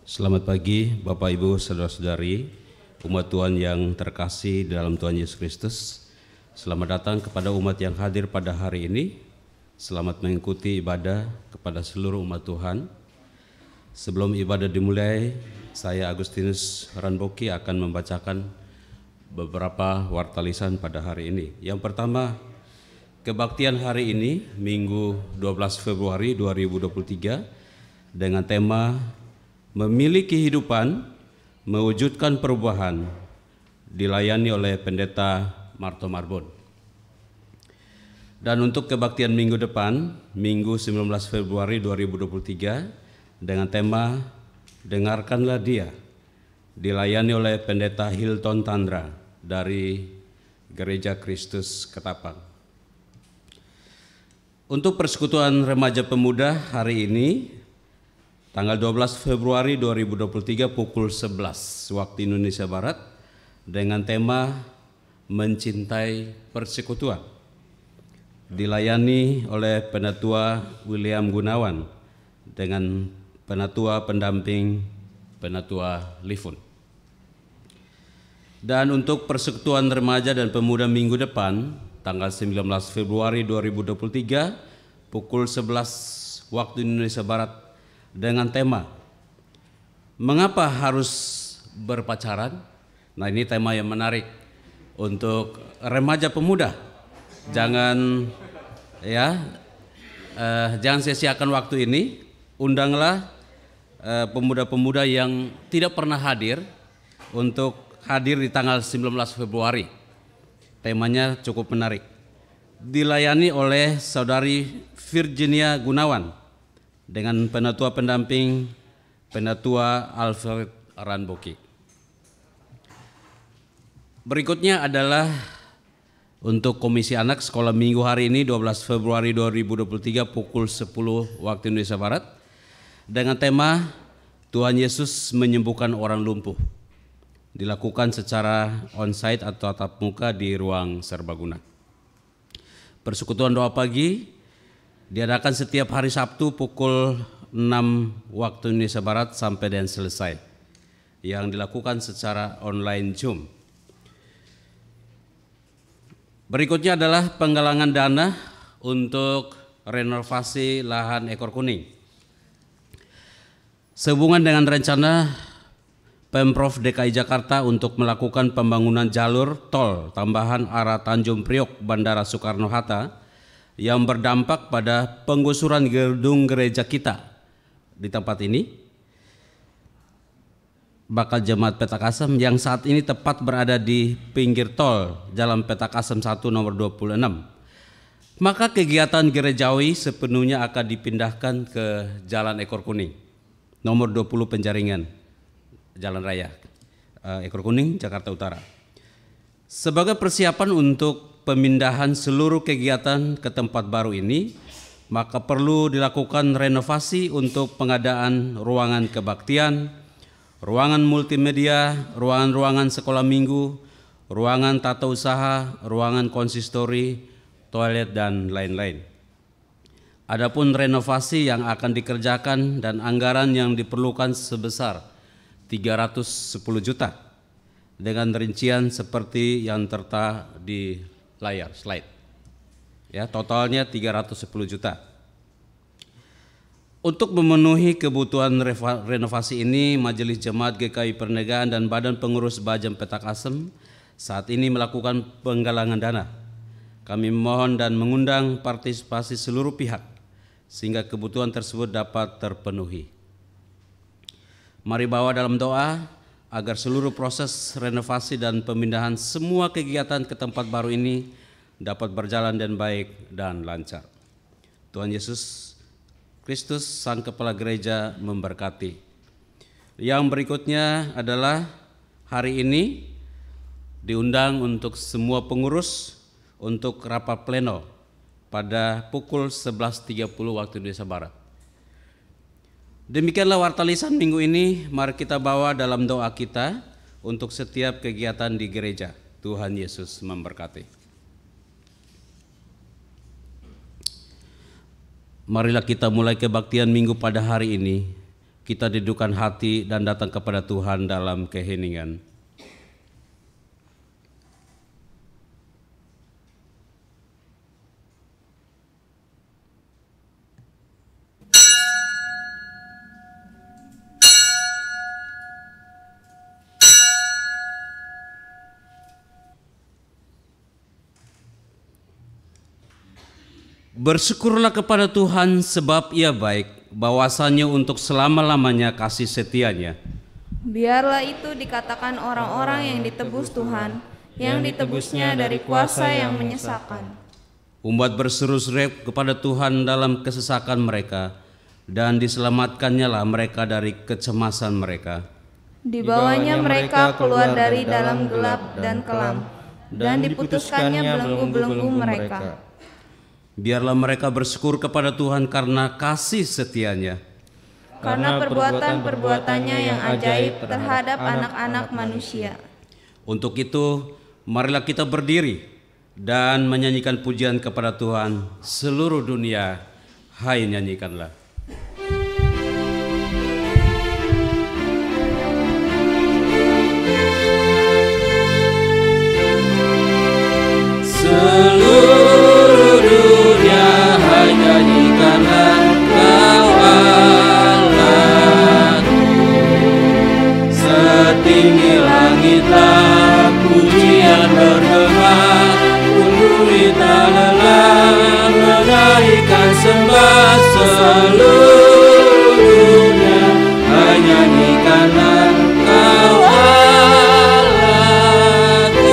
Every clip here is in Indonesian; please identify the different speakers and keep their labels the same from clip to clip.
Speaker 1: Selamat pagi Bapak Ibu Saudara-saudari, umat Tuhan yang terkasih dalam Tuhan Yesus Kristus. Selamat datang kepada umat yang hadir pada hari ini. Selamat mengikuti ibadah kepada seluruh umat Tuhan. Sebelum ibadah dimulai, saya Agustinus Ranboki akan membacakan beberapa wartalisan pada hari ini. Yang pertama, kebaktian hari ini Minggu 12 Februari 2023 dengan tema Memilih Kehidupan, Mewujudkan Perubahan, dilayani oleh Pendeta Marto Marbon. Dan untuk kebaktian minggu depan, Minggu 19 Februari 2023 dengan tema Dengarkanlah Dia, dilayani oleh Pendeta Hilton Tandra dari Gereja Kristus Ketapang. Untuk persekutuan remaja pemuda hari ini, tanggal 12 Februari 2023 pukul 11 waktu Indonesia Barat dengan tema Mencintai Persekutuan, dilayani oleh Penatua William Gunawan dengan Penatua Pendamping Penatua Lifun. Dan untuk persekutuan remaja dan pemuda minggu depan tanggal 19 Februari 2023 pukul 11 waktu Indonesia Barat dengan tema Mengapa Harus Berpacaran? Nah, ini tema yang menarik untuk remaja pemuda. Jangan sia-siakan waktu ini. Undanglah pemuda-pemuda yang tidak pernah hadir untuk hadir di tanggal 19 Februari. Temanya cukup menarik. Dilayani oleh Saudari Virginia Gunawan dengan Penatua Pendamping Penatua Alfred Ranboki. Berikutnya adalah untuk Komisi Anak Sekolah Minggu hari ini 12 Februari 2023 pukul 10 waktu Indonesia Barat dengan tema Tuhan Yesus Menyembuhkan Orang Lumpuh, dilakukan secara on-site atau tatap muka di ruang serbaguna. Persekutuan doa pagi diadakan setiap hari Sabtu pukul 6 waktu Indonesia Barat sampai dan selesai, yang dilakukan secara online Zoom. Berikutnya adalah penggalangan dana untuk renovasi lahan ekor kuning. Sehubungan dengan rencana Pemprov DKI Jakarta untuk melakukan pembangunan jalur tol tambahan arah Tanjung Priok Bandara Soekarno-Hatta yang berdampak pada penggusuran gedung gereja kita di tempat ini, Bakal Jemaat Petakasem yang saat ini tepat berada di pinggir tol Jalan Petakasem 1 nomor 26. Maka kegiatan gerejawi sepenuhnya akan dipindahkan ke Jalan Ekor Kuning nomor 20 Penjaringan Jalan Raya Ekor Kuning, Jakarta Utara. Sebagai persiapan untuk pemindahan seluruh kegiatan ke tempat baru ini, maka perlu dilakukan renovasi untuk pengadaan ruangan kebaktian, ruangan multimedia, ruangan-ruangan sekolah minggu, ruangan tata usaha, ruangan konsistori, toilet, dan lain-lain. Adapun renovasi yang akan dikerjakan dan anggaran yang diperlukan sebesar 310 juta dengan rincian seperti yang tertera di layar slide. Ya, totalnya 310 juta. Untuk memenuhi kebutuhan renovasi ini, Majelis Jemaat GKI Pernegaan dan Badan Pengurus Bajam Petakasem saat ini melakukan penggalangan dana. Kami mohon dan mengundang partisipasi seluruh pihak sehingga kebutuhan tersebut dapat terpenuhi. Mari bawa dalam doa agar seluruh proses renovasi dan pemindahan semua kegiatan ke tempat baru ini dapat berjalan dengan baik dan lancar. Tuhan Yesus Kristus, Sang Kepala Gereja, memberkati. Yang berikutnya adalah hari ini diundang untuk semua pengurus untuk rapat pleno pada pukul 11.30 waktu Indonesia Barat. Demikianlah wartalisan minggu ini. Mari kita bawa dalam doa kita untuk setiap kegiatan di gereja. Tuhan Yesus memberkati. Marilah kita mulai kebaktian minggu pada hari ini. kita dudukkan hati dan datang kepada Tuhan dalam keheningan. Bersyukurlah kepada Tuhan sebab Ia baik, bahwasanya untuk selama-lamanya kasih setianya.
Speaker 2: Biarlah itu dikatakan orang-orang yang ditebus Tuhan, yang ditebusnya dari kuasa yang menyesakan.
Speaker 1: Umat berseru-seru kepada Tuhan dalam kesesakan mereka, dan diselamatkannya lah mereka dari kecemasan mereka.
Speaker 2: Dibawanya mereka keluar dari dalam gelap dan kelam, dan diputuskannya belenggu-belenggu mereka.
Speaker 1: Biarlah mereka bersyukur kepada Tuhan karena kasih setianya.
Speaker 2: Karena perbuatan-perbuatannya yang ajaib terhadap anak-anak manusia.
Speaker 1: Untuk itu, marilah kita berdiri dan menyanyikan pujian kepada Tuhan seluruh dunia. Hai, nyanyikanlah. Seluruh dunia, hai, nyanyikanlah Engkau Allahku. Setinggi langitlah pujian bergema, unduri tak lelah menaikkan sembah. Seluruh dunia, hai, nyanyikanlah Engkau Allahku.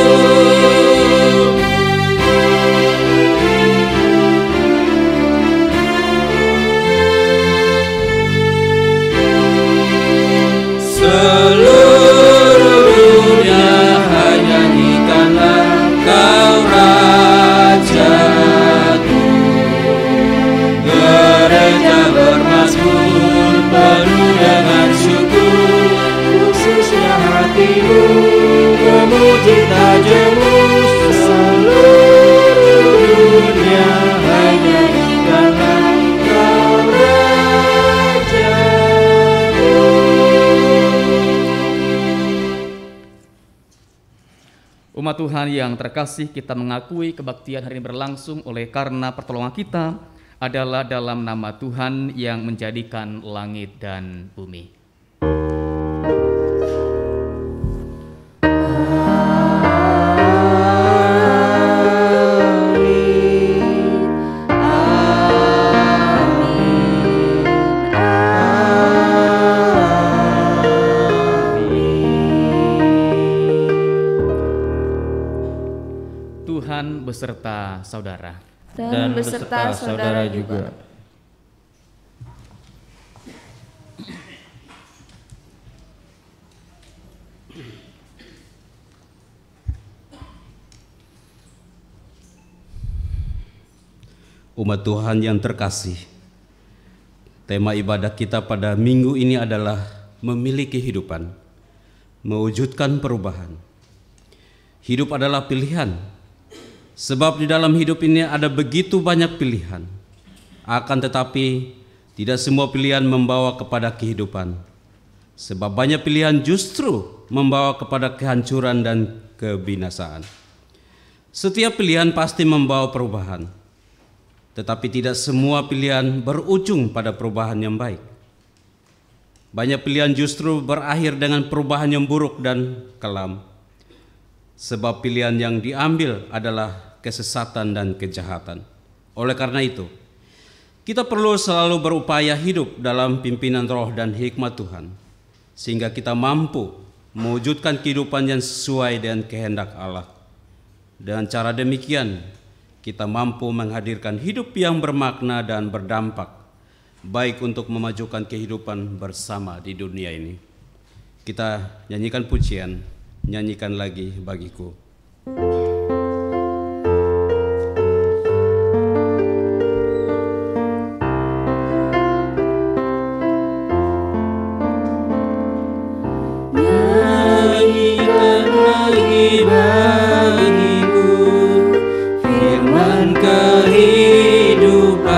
Speaker 1: Seluruh dunia, hai, nyanyikanlah Engkau Rajaku. Gereja bermazmur penuh dengan syukur, khususnya hatimu memuji tak jemu. Seluruh dunia, hai, nyanyikanlah Engkau Rajaku.
Speaker 3: Umat Tuhan yang terkasih, kita mengakui kebaktian hari ini berlangsung oleh karena pertolongan kita adalah dalam nama Tuhan yang menjadikan langit dan bumi. Tuhan beserta saudara.
Speaker 2: Dan beserta saudara juga.
Speaker 1: Umat Tuhan yang terkasih, tema ibadah kita pada minggu ini adalah memiliki kehidupan, mewujudkan perubahan. Hidup adalah pilihan, sebab di dalam hidup ini ada begitu banyak pilihan. Akan tetapi tidak semua pilihan membawa kepada kehidupan, sebab banyak pilihan justru membawa kepada kehancuran dan kebinasaan. Setiap pilihan pasti membawa perubahan, tetapi tidak semua pilihan berujung pada perubahan yang baik. Banyak pilihan justru berakhir dengan perubahan yang buruk dan kelam, sebab pilihan yang diambil adalah kesesatan dan kejahatan. Oleh karena itu, kita perlu selalu berupaya hidup dalam pimpinan roh dan hikmat Tuhan, sehingga kita mampu mewujudkan kehidupan yang sesuai dengan kehendak Allah. Dengan cara demikian, kita mampu menghadirkan hidup yang bermakna dan berdampak, baik untuk memajukan kehidupan bersama di dunia ini. Kita nyanyikan pujian, nyanyikan lagi bagiku. Nyanyikan lagi bagiku firman kehidupan.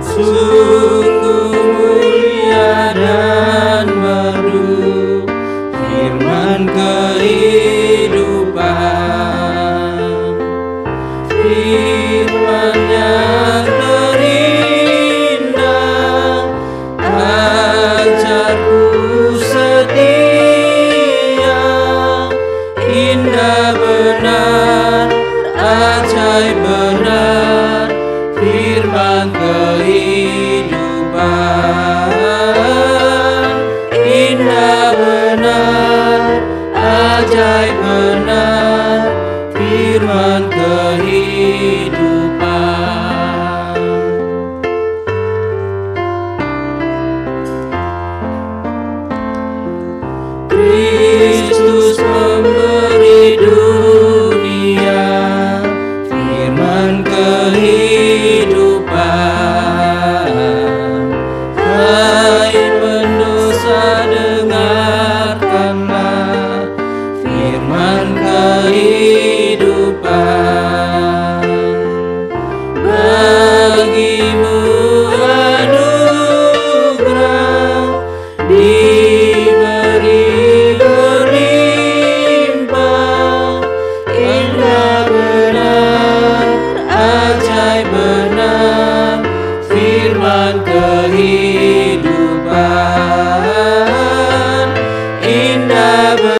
Speaker 1: Sungguh firman kehidupan, firman yang terindah, ajarku setia, indah benar, ajaib benar, firman kehidupan, indah benar, ajaib benar, firman kehidupan. Kristus pemberi dunia, firman kehidupan. Hai pendosa, dengarkanlah firman kehidupan. Bagimu anugerah diberi berlimpah, indah benar, ajaib benar, firman kehidupan, indah benar.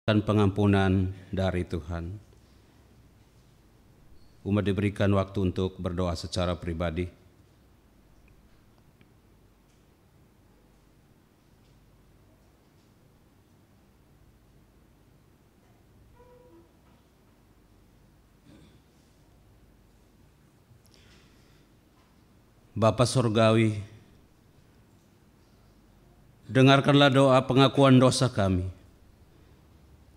Speaker 1: Dan pengampunan dari Tuhan. Umat diberikan waktu untuk berdoa secara pribadi. Bapa Surgawi, dengarkanlah doa pengakuan dosa kami.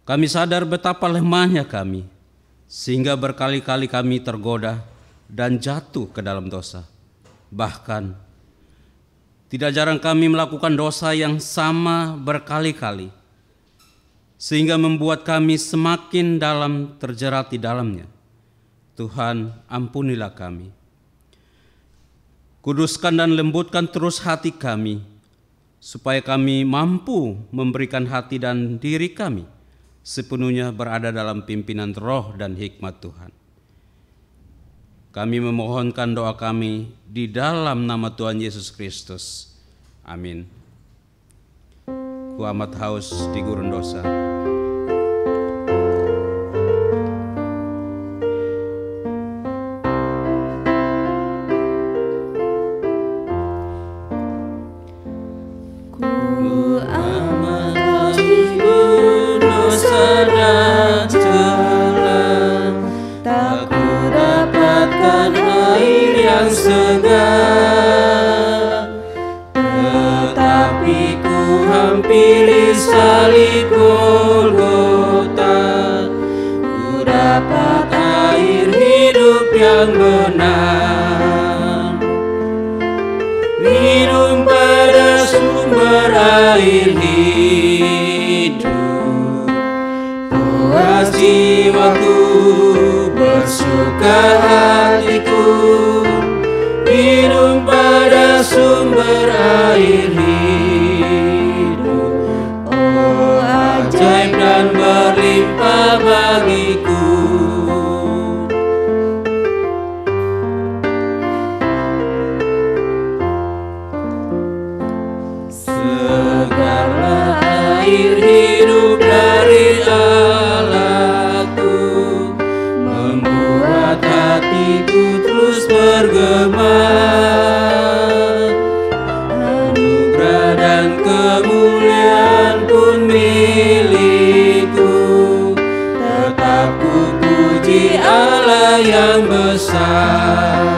Speaker 1: Kami sadar betapa lemahnya kami, sehingga berkali-kali kami tergoda dan jatuh ke dalam dosa. Bahkan, tidak jarang kami melakukan dosa yang sama berkali-kali, sehingga membuat kami semakin dalam terjerat di dalamnya. Tuhan, ampunilah kami. Kuduskan dan lembutkan terus hati kami, supaya kami mampu memberikan hati dan diri kami sepenuhnya berada dalam pimpinan roh dan hikmat Tuhan. Kami memohonkan doa kami di dalam nama Tuhan Yesus Kristus. Amin. Ku amat haus di gurun dosa. Hampiri salib Golgota, ku dapat air hidup yang benar. Minum pada air hidup dari Allahku, membuat hatiku terus bergema. Anugerah dan kemuliaan pun milikku, tetap ku puji Allah yang besar.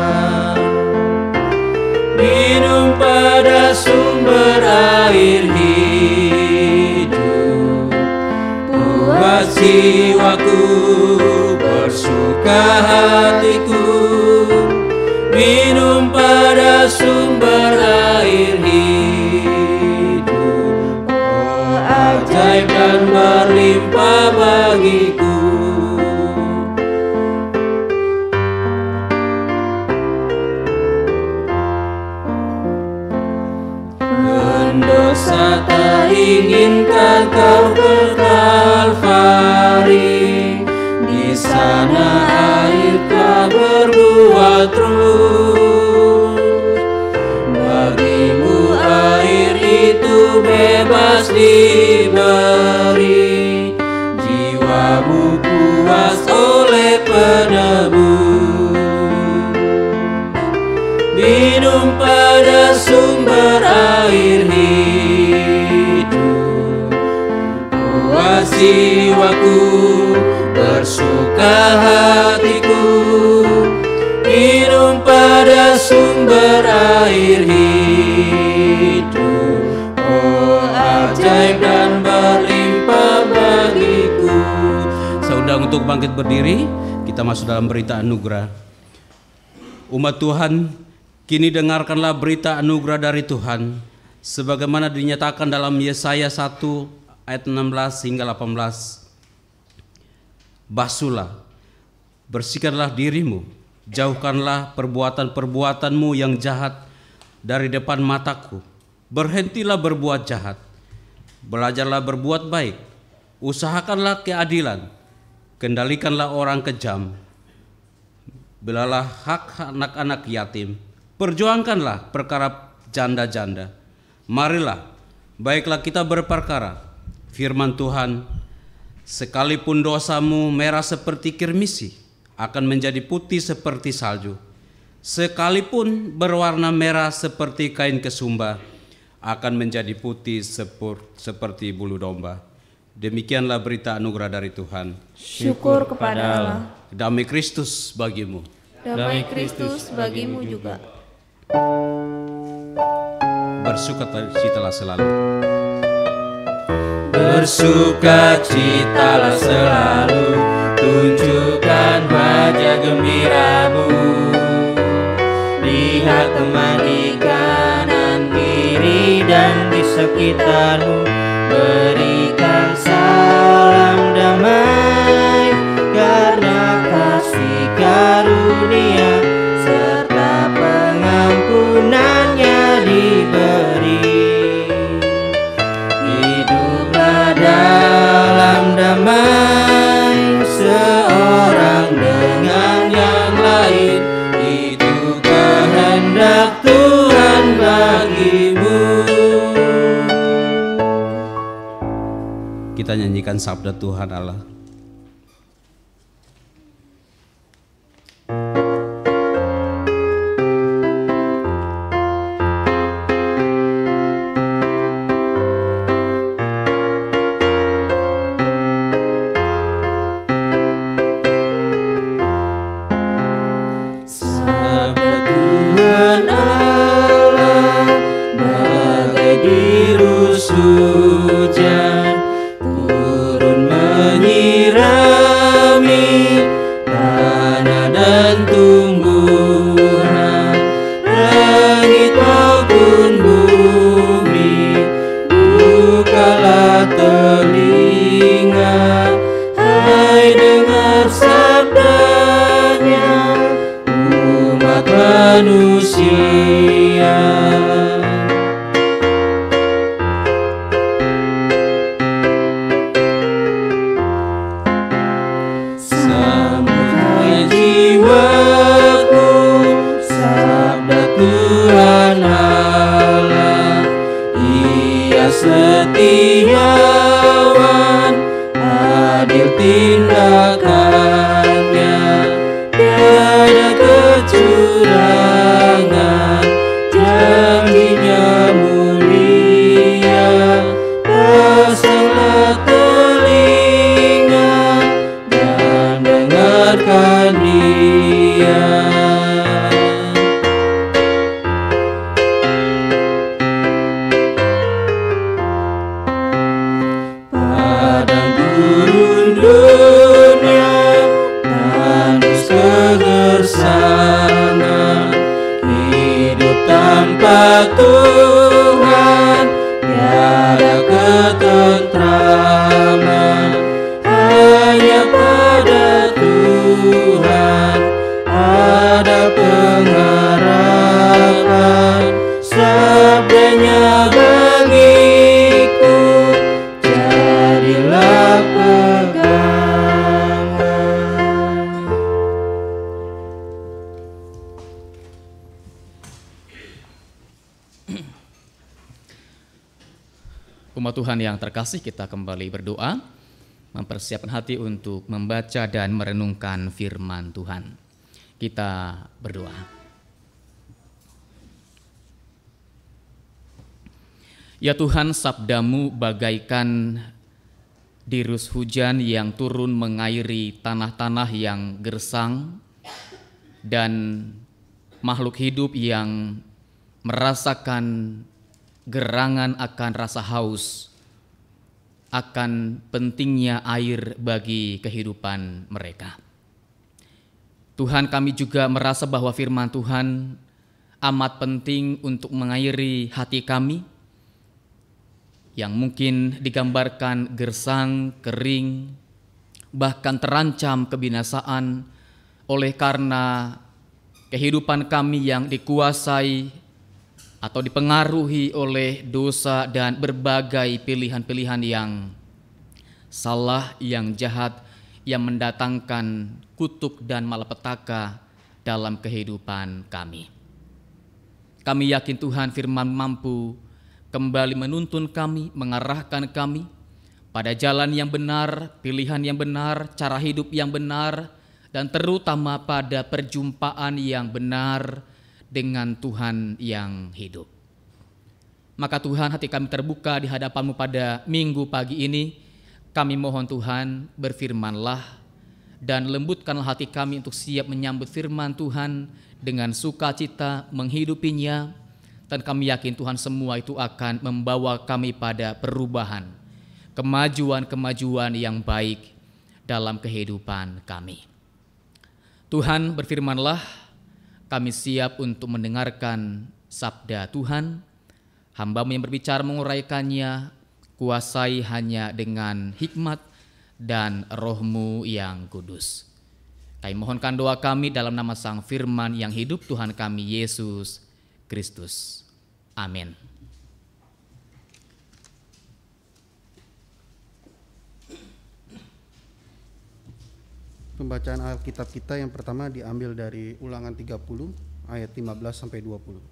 Speaker 1: Minum pada sumber air hidup, puas jiwaku, bersuka hatiku. Minum pada sumber air hidup, oh ajaib dan berlimpah bagiku. Pendosa tak inginkan kau ke Kalvari, di sana air tak berbuah terus. Bagimu air itu bebas diberi, jiwamu puas oleh penebus. Minum pada sumber air hidup, puas jiwaku, bersuka hatiku. Minum pada sumber air hidup, oh ajaib dan berlimpah bagiku. Saya undang untuk bangkit berdiri, kita masuk dalam berita anugerah. Umat Tuhan, kini dengarkanlah berita anugerah dari Tuhan, sebagaimana dinyatakan dalam Yesaya 1 ayat 16 hingga 18. Basuhlah, bersihkanlah dirimu, jauhkanlah perbuatan-perbuatanmu yang jahat dari depan mataku. Berhentilah berbuat jahat, belajarlah berbuat baik, usahakanlah keadilan, kendalikanlah orang kejam, belalah hak anak-anak yatim, perjuangkanlah perkara janda-janda. Marilah, baiklah kita berperkara. Firman Tuhan, sekalipun dosamu merah seperti kirmisi, akan menjadi putih seperti salju. Sekalipun berwarna merah seperti kain kesumba, akan menjadi putih seperti bulu domba. Demikianlah berita anugerah dari Tuhan.
Speaker 2: Syukur kepada Allah.
Speaker 1: Damai Kristus bagimu.
Speaker 2: Damai Kristus bagimu juga.
Speaker 1: Bersukacitalah selalu.
Speaker 4: Bersukacitalah selalu, tunjukkan wajah gembiramu. Lihat teman di kanan kiri dan di sekitarmu, berikan salam damai, karena kasih karunia serta pengampunannya diberi. Hiduplah dalam damai, seorang dengan yang lain, itu kehendak Tuhan bagimu.
Speaker 1: Kita nyanyikan sabda Tuhan Allah.
Speaker 4: Sabda Tuhan Allah bagai dirus hujan, turun menyirami tanah dan tumbuhan, langit maupun bumi. Bukalah telinga, hai dengar sabdanya, umat manusia. Sambutlah jiwaku, sabda Tuhan Allah, Ia setia tindakannya, tiada kecurangan, janjinya mulia. Pasanglah telinga dan dengarkan Dia. Padang gurun dunia, tandus kegersangan, hidup tanpa Tuhan, tiada ketentraman. Hanya pada Tuhan ada pengharapan. Sabdanya bagiku, jadilah pegangan.
Speaker 3: Umat Tuhan yang terkasih, kita kembali berdoa, mempersiapkan hati untuk membaca dan merenungkan firman Tuhan. Kita berdoa. Ya Tuhan, sabdamu bagaikan dirus hujan yang turun mengairi tanah-tanah yang gersang, dan makhluk hidup yang merasakan gerangan akan rasa haus, akan pentingnya air bagi kehidupan mereka. Tuhan, kami juga merasa bahwa firman Tuhan amat penting untuk mengairi hati kami yang mungkin digambarkan gersang, kering, bahkan terancam kebinasaan oleh karena kehidupan kami yang dikuasai atau dipengaruhi oleh dosa dan berbagai pilihan-pilihan yang salah, yang jahat, yang mendatangkan kutuk dan malapetaka dalam kehidupan kami. Kami yakin Tuhan, firman mampu kembali menuntun kami, mengarahkan kami pada jalan yang benar, pilihan yang benar, cara hidup yang benar, dan terutama pada perjumpaan yang benar dengan Tuhan yang hidup. Maka Tuhan, hati kami terbuka di hadapan-Mu pada minggu pagi ini. Kami mohon Tuhan, berfirmanlah dan lembutkanlah hati kami untuk siap menyambut firman Tuhan dengan sukacita menghidupinya. Dan kami yakin Tuhan, semua itu akan membawa kami pada perubahan, kemajuan-kemajuan yang baik dalam kehidupan kami. Tuhan, berfirmanlah, kami siap untuk mendengarkan sabda Tuhan. Hamba-Mu yang berbicara menguraikannya, kuasai hanya dengan hikmat dan Roh-Mu yang kudus. Kami mohonkan doa kami dalam nama Sang Firman yang hidup, Tuhan kami Yesus Kristus. Amin.
Speaker 5: Pembacaan Alkitab kita yang pertama diambil dari Ulangan 30 ayat 15 sampai 20.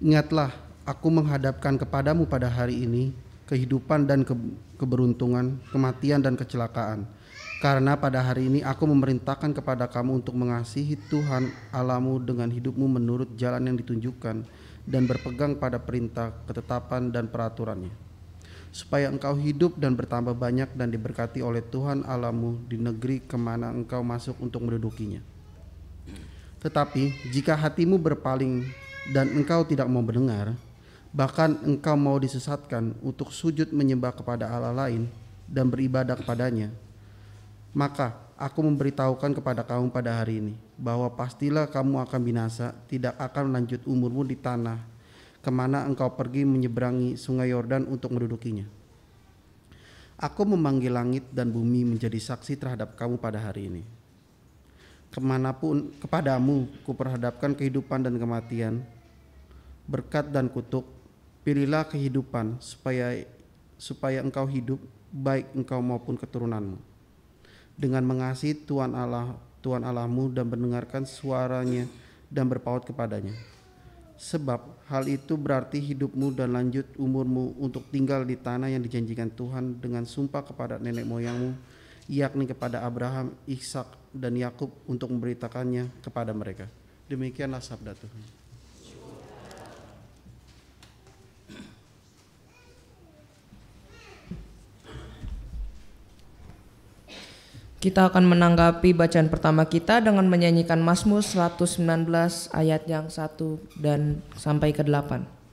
Speaker 5: Ingatlah, aku menghadapkan kepadamu pada hari ini kehidupan dan keberuntungan, kematian dan kecelakaan. Karena pada hari ini aku memerintahkan kepada kamu untuk mengasihi Tuhan Allahmu dengan hidupmu menurut jalan yang ditunjukkan dan berpegang pada perintah, ketetapan dan peraturannya, supaya engkau hidup dan bertambah banyak dan diberkati oleh Tuhan Allahmu di negeri kemana engkau masuk untuk mendudukinya. Tetapi jika hatimu berpaling dan engkau tidak mau mendengar, bahkan engkau mau disesatkan untuk sujud menyembah kepada Allah lain dan beribadah kepadanya, maka aku memberitahukan kepada kamu pada hari ini bahwa pastilah kamu akan binasa, tidak akan lanjut umurmu di tanah kemana engkau pergi menyeberangi sungai Yordan untuk mendudukinya. Aku memanggil langit dan bumi menjadi saksi terhadap kamu pada hari ini. Kemanapun kepadamu kuperhadapkan kehidupan dan kematian, berkat dan kutuk. Pilihlah kehidupan supaya engkau hidup, baik engkau maupun keturunanmu, dengan mengasihi Tuhan Allahmu dan mendengarkan suaranya dan berpaut kepadanya. Sebab hal itu berarti hidupmu dan lanjut umurmu untuk tinggal di tanah yang dijanjikan Tuhan dengan sumpah kepada nenek moyangmu, yakni kepada Abraham, Ishak, dan Yakub, untuk memberitakannya kepada mereka. Demikianlah sabda Tuhan.
Speaker 6: Kita akan menanggapi bacaan pertama kita dengan menyanyikan Mazmur 119 ayat yang 1 dan sampai ke 8.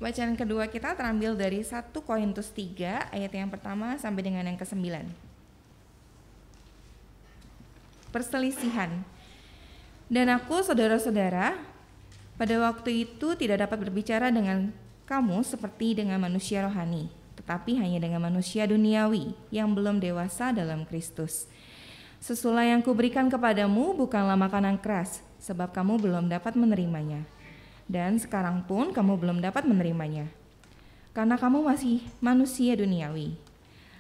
Speaker 2: Bacaan kedua kita terambil dari 1 Korintus 3 ayat yang pertama sampai dengan yang ke-9. Perselisihan. Dan aku, saudara-saudara, pada waktu itu tidak dapat berbicara dengan kamu seperti dengan manusia rohani, tetapi hanya dengan manusia duniawi yang belum dewasa dalam Kristus. Sesulah yang kuberikan kepadamu bukanlah makanan keras, sebab kamu belum dapat menerimanya. Dan sekarang pun kamu belum dapat menerimanya, karena kamu masih manusia duniawi.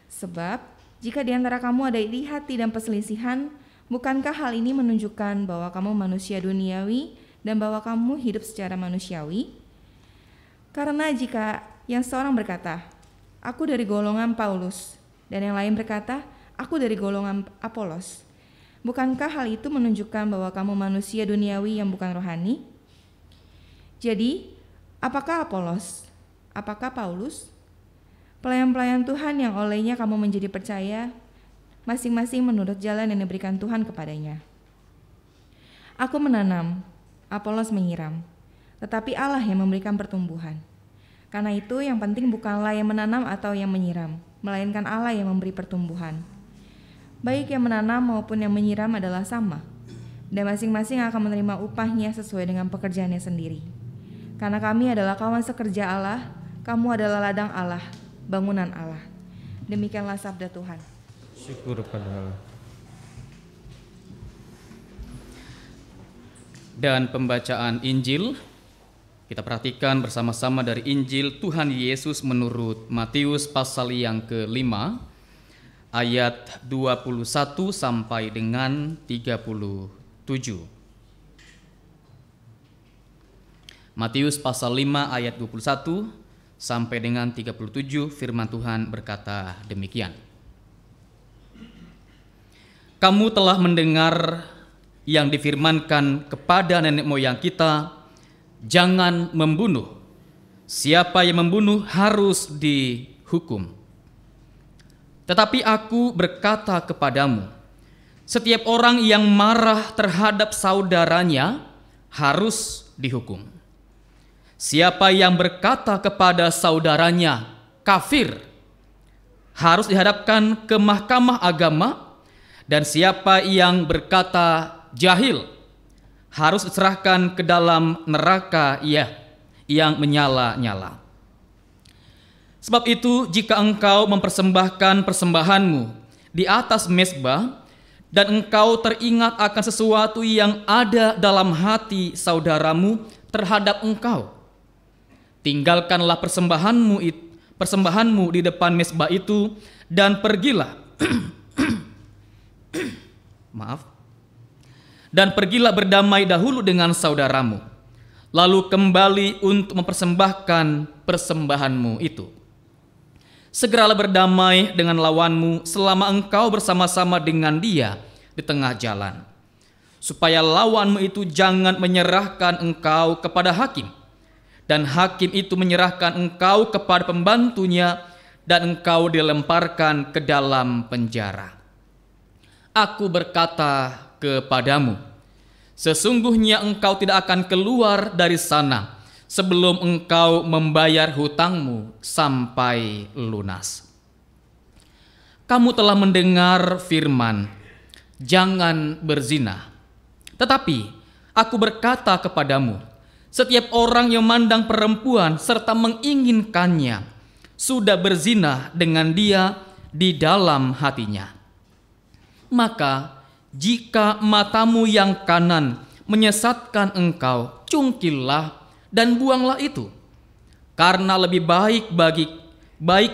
Speaker 2: Sebab jika di antara kamu ada iri hati dan perselisihan, bukankah hal ini menunjukkan bahwa kamu manusia duniawi dan bahwa kamu hidup secara manusiawi? Karena jika yang seorang berkata, aku dari golongan Paulus, dan yang lain berkata, aku dari golongan Apolos, bukankah hal itu menunjukkan bahwa kamu manusia duniawi yang bukan rohani? Jadi, apakah Apolos? Apakah Paulus? Pelayan-pelayan Tuhan yang olehnya kamu menjadi percaya, masing-masing menurut jalan yang diberikan Tuhan kepadanya. Aku menanam, Apolos menyiram, tetapi Allah yang memberikan pertumbuhan. Karena itu yang penting bukanlah yang menanam atau yang menyiram, melainkan Allah yang memberi pertumbuhan. Baik yang menanam maupun yang menyiram adalah sama, dan masing-masing akan menerima upahnya sesuai dengan pekerjaannya sendiri. Karena kami adalah kawan sekerja Allah, kamu adalah ladang Allah, bangunan Allah. Demikianlah sabda Tuhan.
Speaker 1: Syukur pada Allah.
Speaker 3: Dan pembacaan Injil kita perhatikan bersama-sama dari Injil Tuhan Yesus menurut Matius pasal yang ke-5 ayat 21 sampai dengan 37. Matius pasal 5 ayat 21 sampai dengan 37, firman Tuhan berkata demikian. Kamu telah mendengar yang difirmankan kepada nenek moyang kita, jangan membunuh. Siapa yang membunuh harus dihukum. Tetapi aku berkata kepadamu, setiap orang yang marah terhadap saudaranya harus dihukum. Siapa yang berkata kepada saudaranya kafir harus dihadapkan ke mahkamah agama, dan siapa yang berkata jahil harus diserahkan ke dalam neraka yang menyala-nyala. Sebab itu jika engkau mempersembahkan persembahanmu di atas mezbah dan engkau teringat akan sesuatu yang ada dalam hati saudaramu terhadap engkau, tinggalkanlah persembahanmu di depan mezbah itu dan pergilah pergilah berdamai dahulu dengan saudaramu, lalu kembali untuk mempersembahkan persembahanmu itu. Segeralah berdamai dengan lawanmu selama engkau bersama-sama dengan dia di tengah jalan, supaya lawanmu itu jangan menyerahkan engkau kepada hakim, dan hakim itu menyerahkan engkau kepada pembantunya, dan engkau dilemparkan ke dalam penjara. Aku berkata kepadamu, sesungguhnya engkau tidak akan keluar dari sana sebelum engkau membayar hutangmu sampai lunas. Kamu telah mendengar firman, jangan berzina. Tetapi aku berkata kepadamu, setiap orang yang memandang perempuan serta menginginkannya sudah berzina dengan dia di dalam hatinya. Maka jika matamu yang kanan menyesatkan engkau, cungkillah dan buanglah itu. Karena lebih baik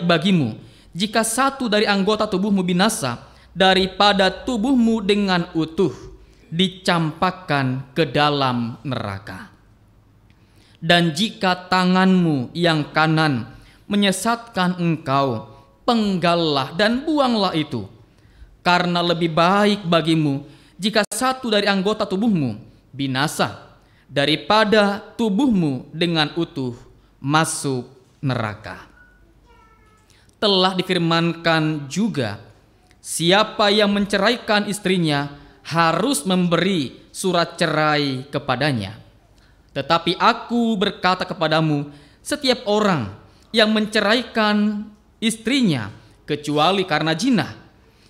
Speaker 3: bagimu jika satu dari anggota tubuhmu binasa daripada tubuhmu dengan utuh dicampakkan ke dalam neraka. Dan jika tanganmu yang kanan menyesatkan engkau, penggallah dan buanglah itu. Karena lebih baik bagimu jika satu dari anggota tubuhmu binasa daripada tubuhmu dengan utuh masuk neraka. Telah difirmankan juga, siapa yang menceraikan istrinya harus memberi surat cerai kepadanya. Tetapi aku berkata kepadamu, setiap orang yang menceraikan istrinya kecuali karena zina,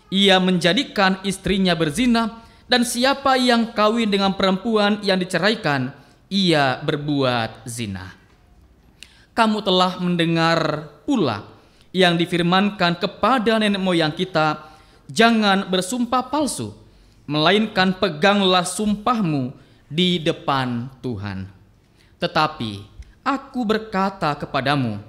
Speaker 3: ia menjadikan istrinya berzina, dan siapa yang kawin dengan perempuan yang diceraikan, ia berbuat zina. Kamu telah mendengar pula yang difirmankan kepada nenek moyang kita, jangan bersumpah palsu, melainkan peganglah sumpahmu di depan Tuhan. Tetapi aku berkata kepadamu,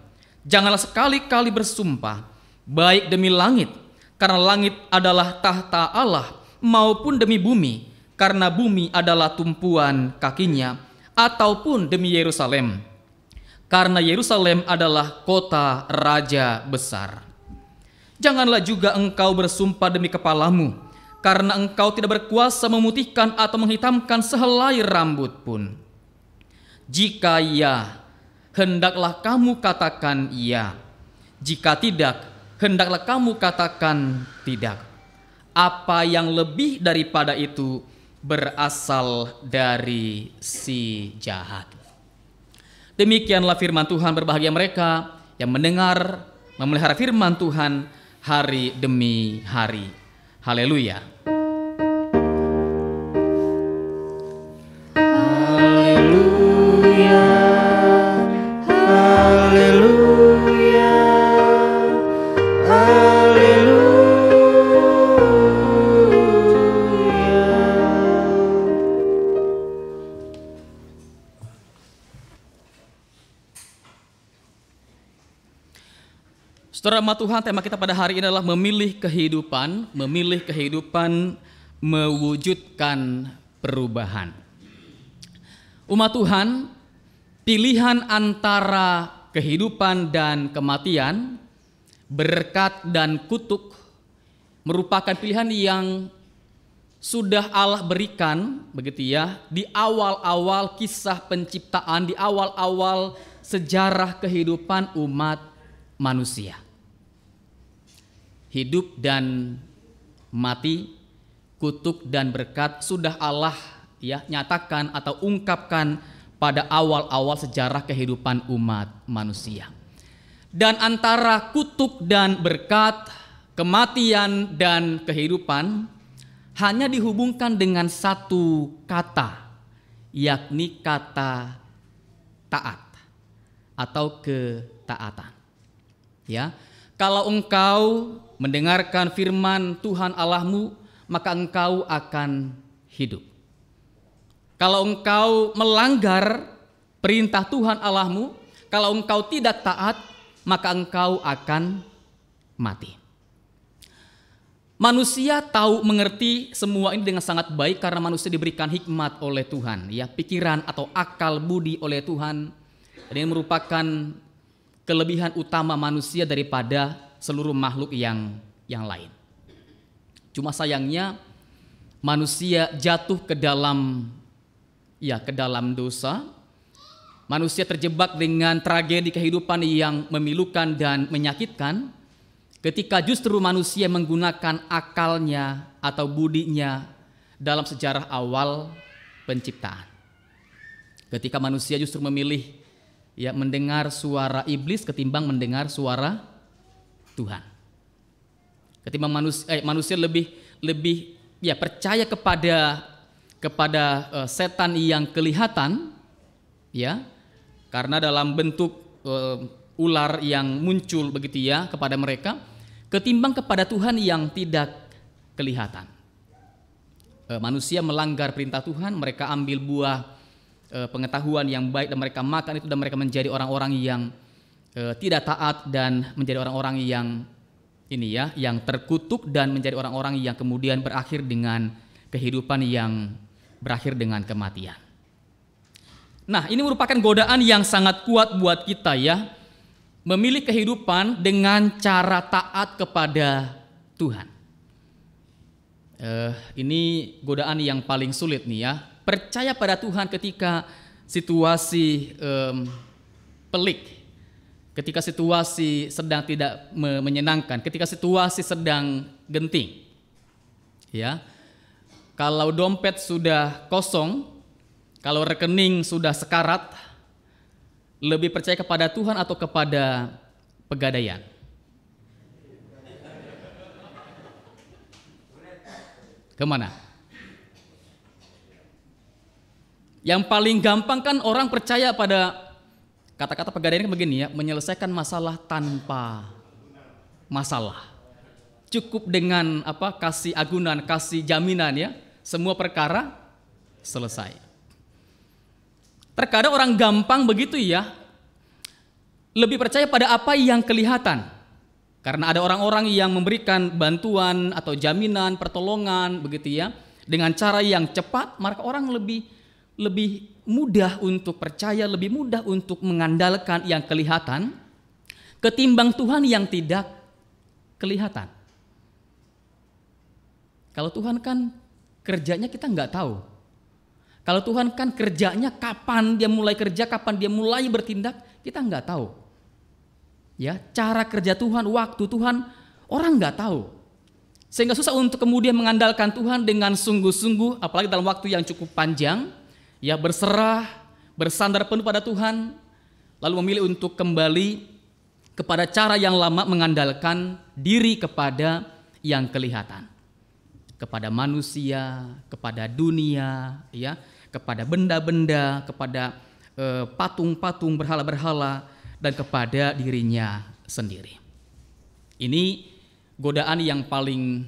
Speaker 3: janganlah sekali-kali bersumpah, baik demi langit, karena langit adalah tahta Allah, maupun demi bumi, karena bumi adalah tumpuan kakinya, ataupun demi Yerusalem, karena Yerusalem adalah kota raja besar. Janganlah juga engkau bersumpah demi kepalamu, karena engkau tidak berkuasa memutihkan atau menghitamkan sehelai rambut pun. Jika ya, hendaklah kamu katakan ya. Jika tidak, hendaklah kamu katakan tidak. Apa yang lebih daripada itu berasal dari si jahat. Demikianlah firman Tuhan. Berbahagia mereka yang mendengar, memelihara firman Tuhan hari demi hari. Haleluya.
Speaker 4: Haleluya, haleluya, haleluya.
Speaker 3: Saudara umat Tuhan, tema kita pada hari ini adalah memilih kehidupan, mewujudkan perubahan. Umat Tuhan, pilihan antara kehidupan dan kematian, berkat dan kutuk merupakan pilihan yang sudah Allah berikan, begitu ya, di awal-awal kisah penciptaan, di awal-awal sejarah kehidupan umat manusia. Hidup dan mati, kutuk dan berkat sudah Allah ya nyatakan atau ungkapkan pada awal-awal sejarah kehidupan umat manusia. Dan antara kutuk dan berkat, kematian dan kehidupan hanya dihubungkan dengan satu kata, yakni kata taat atau ketaatan. Ya, kalau engkau mendengarkan firman Tuhan Allahmu, maka engkau akan hidup. Kalau engkau melanggar perintah Tuhan Allahmu, kalau engkau tidak taat, maka engkau akan mati. Manusia tahu mengerti semua ini dengan sangat baik karena manusia diberikan hikmat oleh Tuhan, ya, pikiran atau akal budi oleh Tuhan. Dan ini merupakan kelebihan utama manusia daripada seluruh makhluk yang lain. Cuma sayangnya manusia jatuh ke dalam dosa. Manusia terjebak dengan tragedi kehidupan yang memilukan dan menyakitkan ketika justru manusia menggunakan akalnya atau budinya dalam sejarah awal penciptaan. Ketika manusia justru memilih mendengar suara iblis ketimbang mendengar suara Tuhan. Ketimbang manusia lebih percaya kepada setan yang kelihatan, ya, karena dalam bentuk ular yang muncul begitu ya kepada mereka, ketimbang kepada Tuhan yang tidak kelihatan. Manusia melanggar perintah Tuhan, mereka ambil buah pengetahuan yang baik dan mereka makan itu, dan mereka menjadi orang-orang yang tidak taat dan menjadi orang-orang yang yang terkutuk dan menjadi orang-orang yang kemudian berakhir dengan kehidupan yang berakhir dengan kematian. Nah, ini merupakan godaan yang sangat kuat buat kita ya, memilih kehidupan dengan cara taat kepada Tuhan. Ini godaan yang paling sulit nih ya. Percaya pada Tuhan ketika situasi pelik, ketika situasi sedang tidak menyenangkan, ketika situasi sedang genting. Ya. Kalau dompet sudah kosong, kalau rekening sudah sekarat, lebih percaya kepada Tuhan atau kepada pegadaian? Kemana? Yang paling gampang kan orang percaya pada kata-kata pegadaian begini ya, menyelesaikan masalah tanpa masalah. cukup dengan kasih agunan, kasih jaminan ya, semua perkara selesai. Terkadang orang gampang begitu ya, lebih percaya pada apa yang kelihatan. Karena ada orang-orang yang memberikan bantuan atau jaminan, pertolongan begitu ya, dengan cara yang cepat, maka orang lebih mudah untuk percaya, lebih mudah untuk mengandalkan yang kelihatan ketimbang Tuhan yang tidak kelihatan. Kalau Tuhan kan kerjanya kita nggak tahu. Kalau Tuhan kan kerjanya kapan dia mulai kerja, kapan dia mulai bertindak, kita nggak tahu. Ya, cara kerja Tuhan, waktu Tuhan, orang nggak tahu. Sehingga susah untuk kemudian mengandalkan Tuhan dengan sungguh-sungguh, apalagi dalam waktu yang cukup panjang, ya berserah, bersandar penuh pada Tuhan, lalu memilih untuk kembali kepada cara yang lama, mengandalkan diri kepada yang kelihatan. Kepada manusia, kepada dunia, ya, kepada benda-benda, kepada patung-patung, berhala-berhala, dan kepada dirinya sendiri. Ini godaan yang paling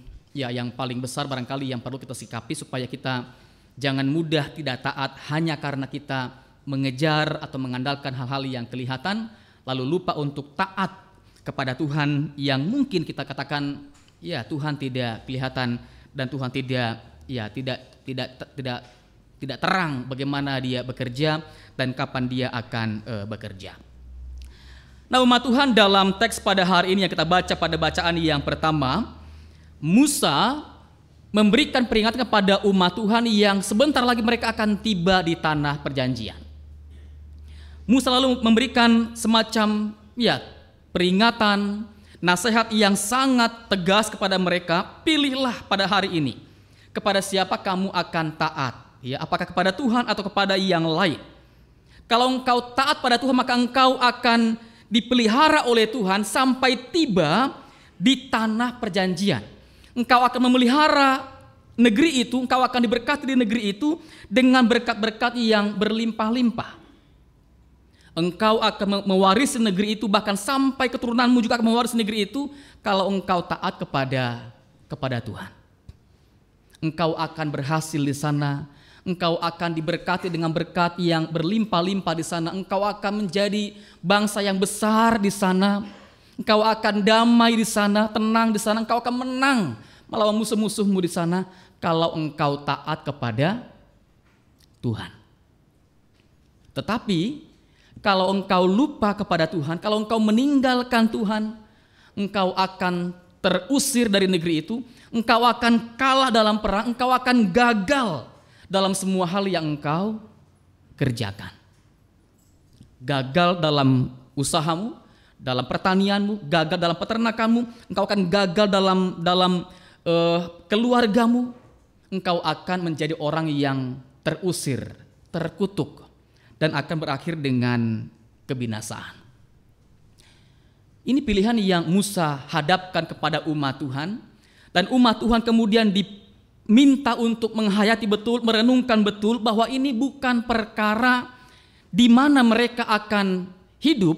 Speaker 3: besar barangkali yang perlu kita sikapi supaya kita jangan mudah tidak taat hanya karena kita mengejar atau mengandalkan hal-hal yang kelihatan lalu lupa untuk taat kepada Tuhan yang mungkin kita katakan ya Tuhan tidak kelihatan dan Tuhan tidak terang bagaimana dia bekerja dan kapan dia akan bekerja. Nah, umat Tuhan dalam teks pada hari ini yang kita baca pada bacaan yang pertama, Musa memberikan peringatan kepada umat Tuhan yang sebentar lagi mereka akan tiba di tanah perjanjian. Musa lalu memberikan semacam peringatan, nasihat yang sangat tegas kepada mereka, pilihlah pada hari ini kepada siapa kamu akan taat, ya, apakah kepada Tuhan atau kepada yang lain. Kalau engkau taat pada Tuhan maka engkau akan dipelihara oleh Tuhan sampai tiba di tanah perjanjian. Engkau akan memelihara negeri itu, engkau akan diberkati di negeri itu dengan berkat-berkat yang berlimpah-limpah. Engkau akan mewarisi negeri itu, bahkan sampai keturunanmu juga akan mewarisi negeri itu kalau engkau taat kepada Tuhan. Engkau akan berhasil di sana. Engkau akan diberkati dengan berkat yang berlimpah-limpah di sana. Engkau akan menjadi bangsa yang besar di sana. Engkau akan damai di sana, tenang di sana. Engkau akan menang melawan musuh-musuhmu di sana kalau engkau taat kepada Tuhan. Tetapi kalau engkau lupa kepada Tuhan, kalau engkau meninggalkan Tuhan, engkau akan terusir dari negeri itu. Engkau akan kalah dalam perang. Engkau akan gagal dalam semua hal yang engkau kerjakan. Gagal dalam usahamu, dalam pertanianmu, gagal dalam peternakanmu, engkau akan gagal dalam keluargamu. Engkau akan menjadi orang yang terusir, terkutuk, dan akan berakhir dengan kebinasaan. Ini pilihan yang Musa hadapkan kepada umat Tuhan, dan umat Tuhan kemudian diminta untuk menghayati betul, merenungkan betul bahwa ini bukan perkara di mana mereka akan hidup,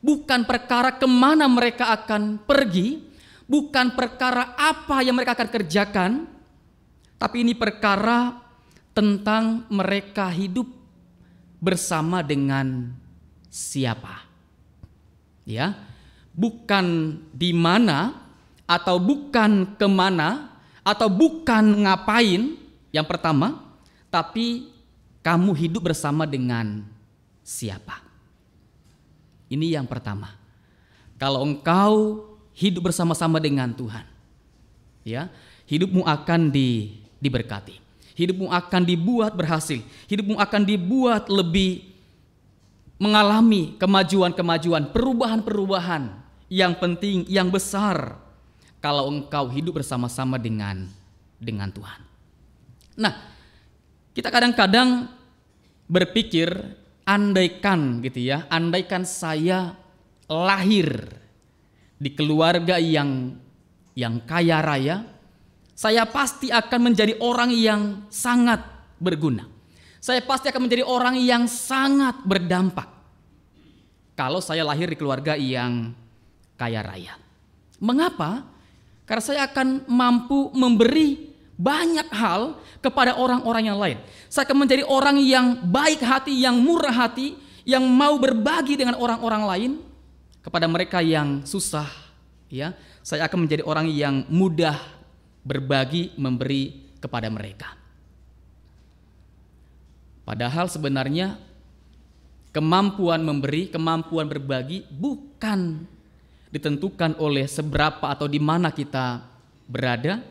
Speaker 3: bukan perkara kemana mereka akan pergi, bukan perkara apa yang mereka akan kerjakan, tapi ini perkara tentang mereka hidup bersama dengan siapa. Ya, bukan di mana atau bukan kemana atau bukan ngapain yang pertama, tapi kamu hidup bersama dengan siapa. Ini yang pertama. Kalau engkau hidup bersama-sama dengan Tuhan, ya, hidupmu akan diberkati. Hidupmu akan dibuat berhasil. Hidupmu akan dibuat lebih mengalami kemajuan-kemajuan, perubahan-perubahan yang penting, yang besar kalau engkau hidup bersama-sama dengan Tuhan. Nah, kita kadang-kadang berpikir, andaikan gitu ya, andaikan saya lahir di keluarga yang kaya raya, saya pasti akan menjadi orang yang sangat berguna. Saya pasti akan menjadi orang yang sangat berdampak kalau saya lahir di keluarga yang kaya raya. Mengapa? Karena saya akan mampu memberi banyak hal kepada orang-orang yang lain. Saya akan menjadi orang yang baik hati, yang murah hati, yang mau berbagi dengan orang-orang lain kepada mereka yang susah. Ya, saya akan menjadi orang yang mudah berbagi, memberi kepada mereka. Padahal sebenarnya kemampuan memberi, kemampuan berbagi bukan ditentukan oleh seberapa atau di mana kita berada,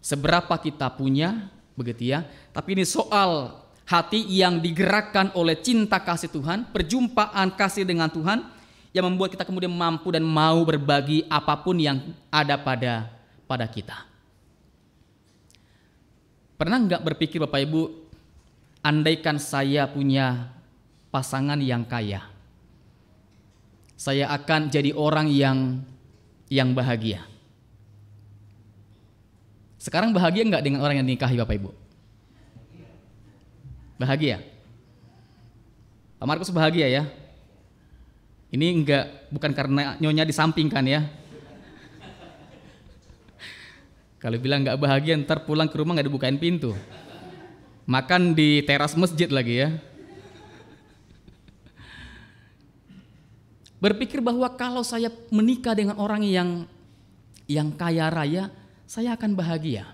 Speaker 3: seberapa kita punya, begitu ya. Tapi ini soal hati yang digerakkan oleh cinta kasih Tuhan, perjumpaan kasih dengan Tuhan yang membuat kita kemudian mampu dan mau berbagi apapun yang ada pada kita. Pernah nggak berpikir Bapak Ibu, andaikan saya punya pasangan yang kaya, saya akan jadi orang yang bahagia. Sekarang bahagia nggak dengan orang yang dinikahi Bapak Ibu? Bahagia? Pak Markus bahagia ya? Ini bukan karena nyonya disampingkan ya. Kalau bilang nggak bahagia, ntar pulang ke rumah nggak dibukain pintu, makan di teras masjid lagi ya. Berpikir bahwa kalau saya menikah dengan orang yang kaya raya, saya akan bahagia.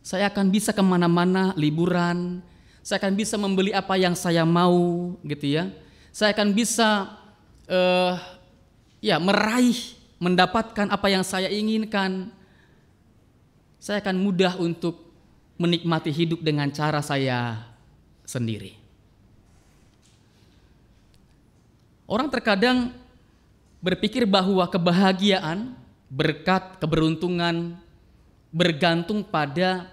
Speaker 3: Saya akan bisa kemana-mana liburan, saya akan bisa membeli apa yang saya mau, gitu ya. Saya akan bisa meraih, mendapatkan apa yang saya inginkan. Saya akan mudah untuk menikmati hidup dengan cara saya sendiri. Orang terkadang berpikir bahwa kebahagiaan, berkat, keberuntungan bergantung pada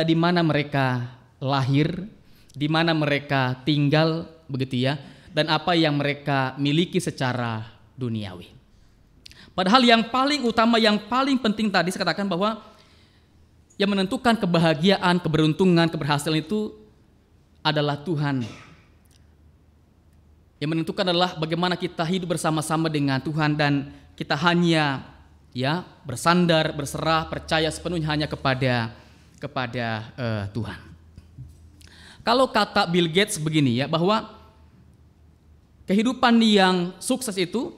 Speaker 3: di mana mereka lahir, di mana mereka tinggal, begitu ya, dan apa yang mereka miliki secara duniawi. Padahal yang paling utama, yang paling penting tadi saya katakan bahwa yang menentukan kebahagiaan, keberuntungan, keberhasilan itu adalah Tuhan. Yang menentukan adalah bagaimana kita hidup bersama-sama dengan Tuhan dan kita hanya bersandar, berserah, percaya sepenuhnya hanya kepada Tuhan. Kalau kata Bill Gates begini ya, bahwa kehidupan yang sukses itu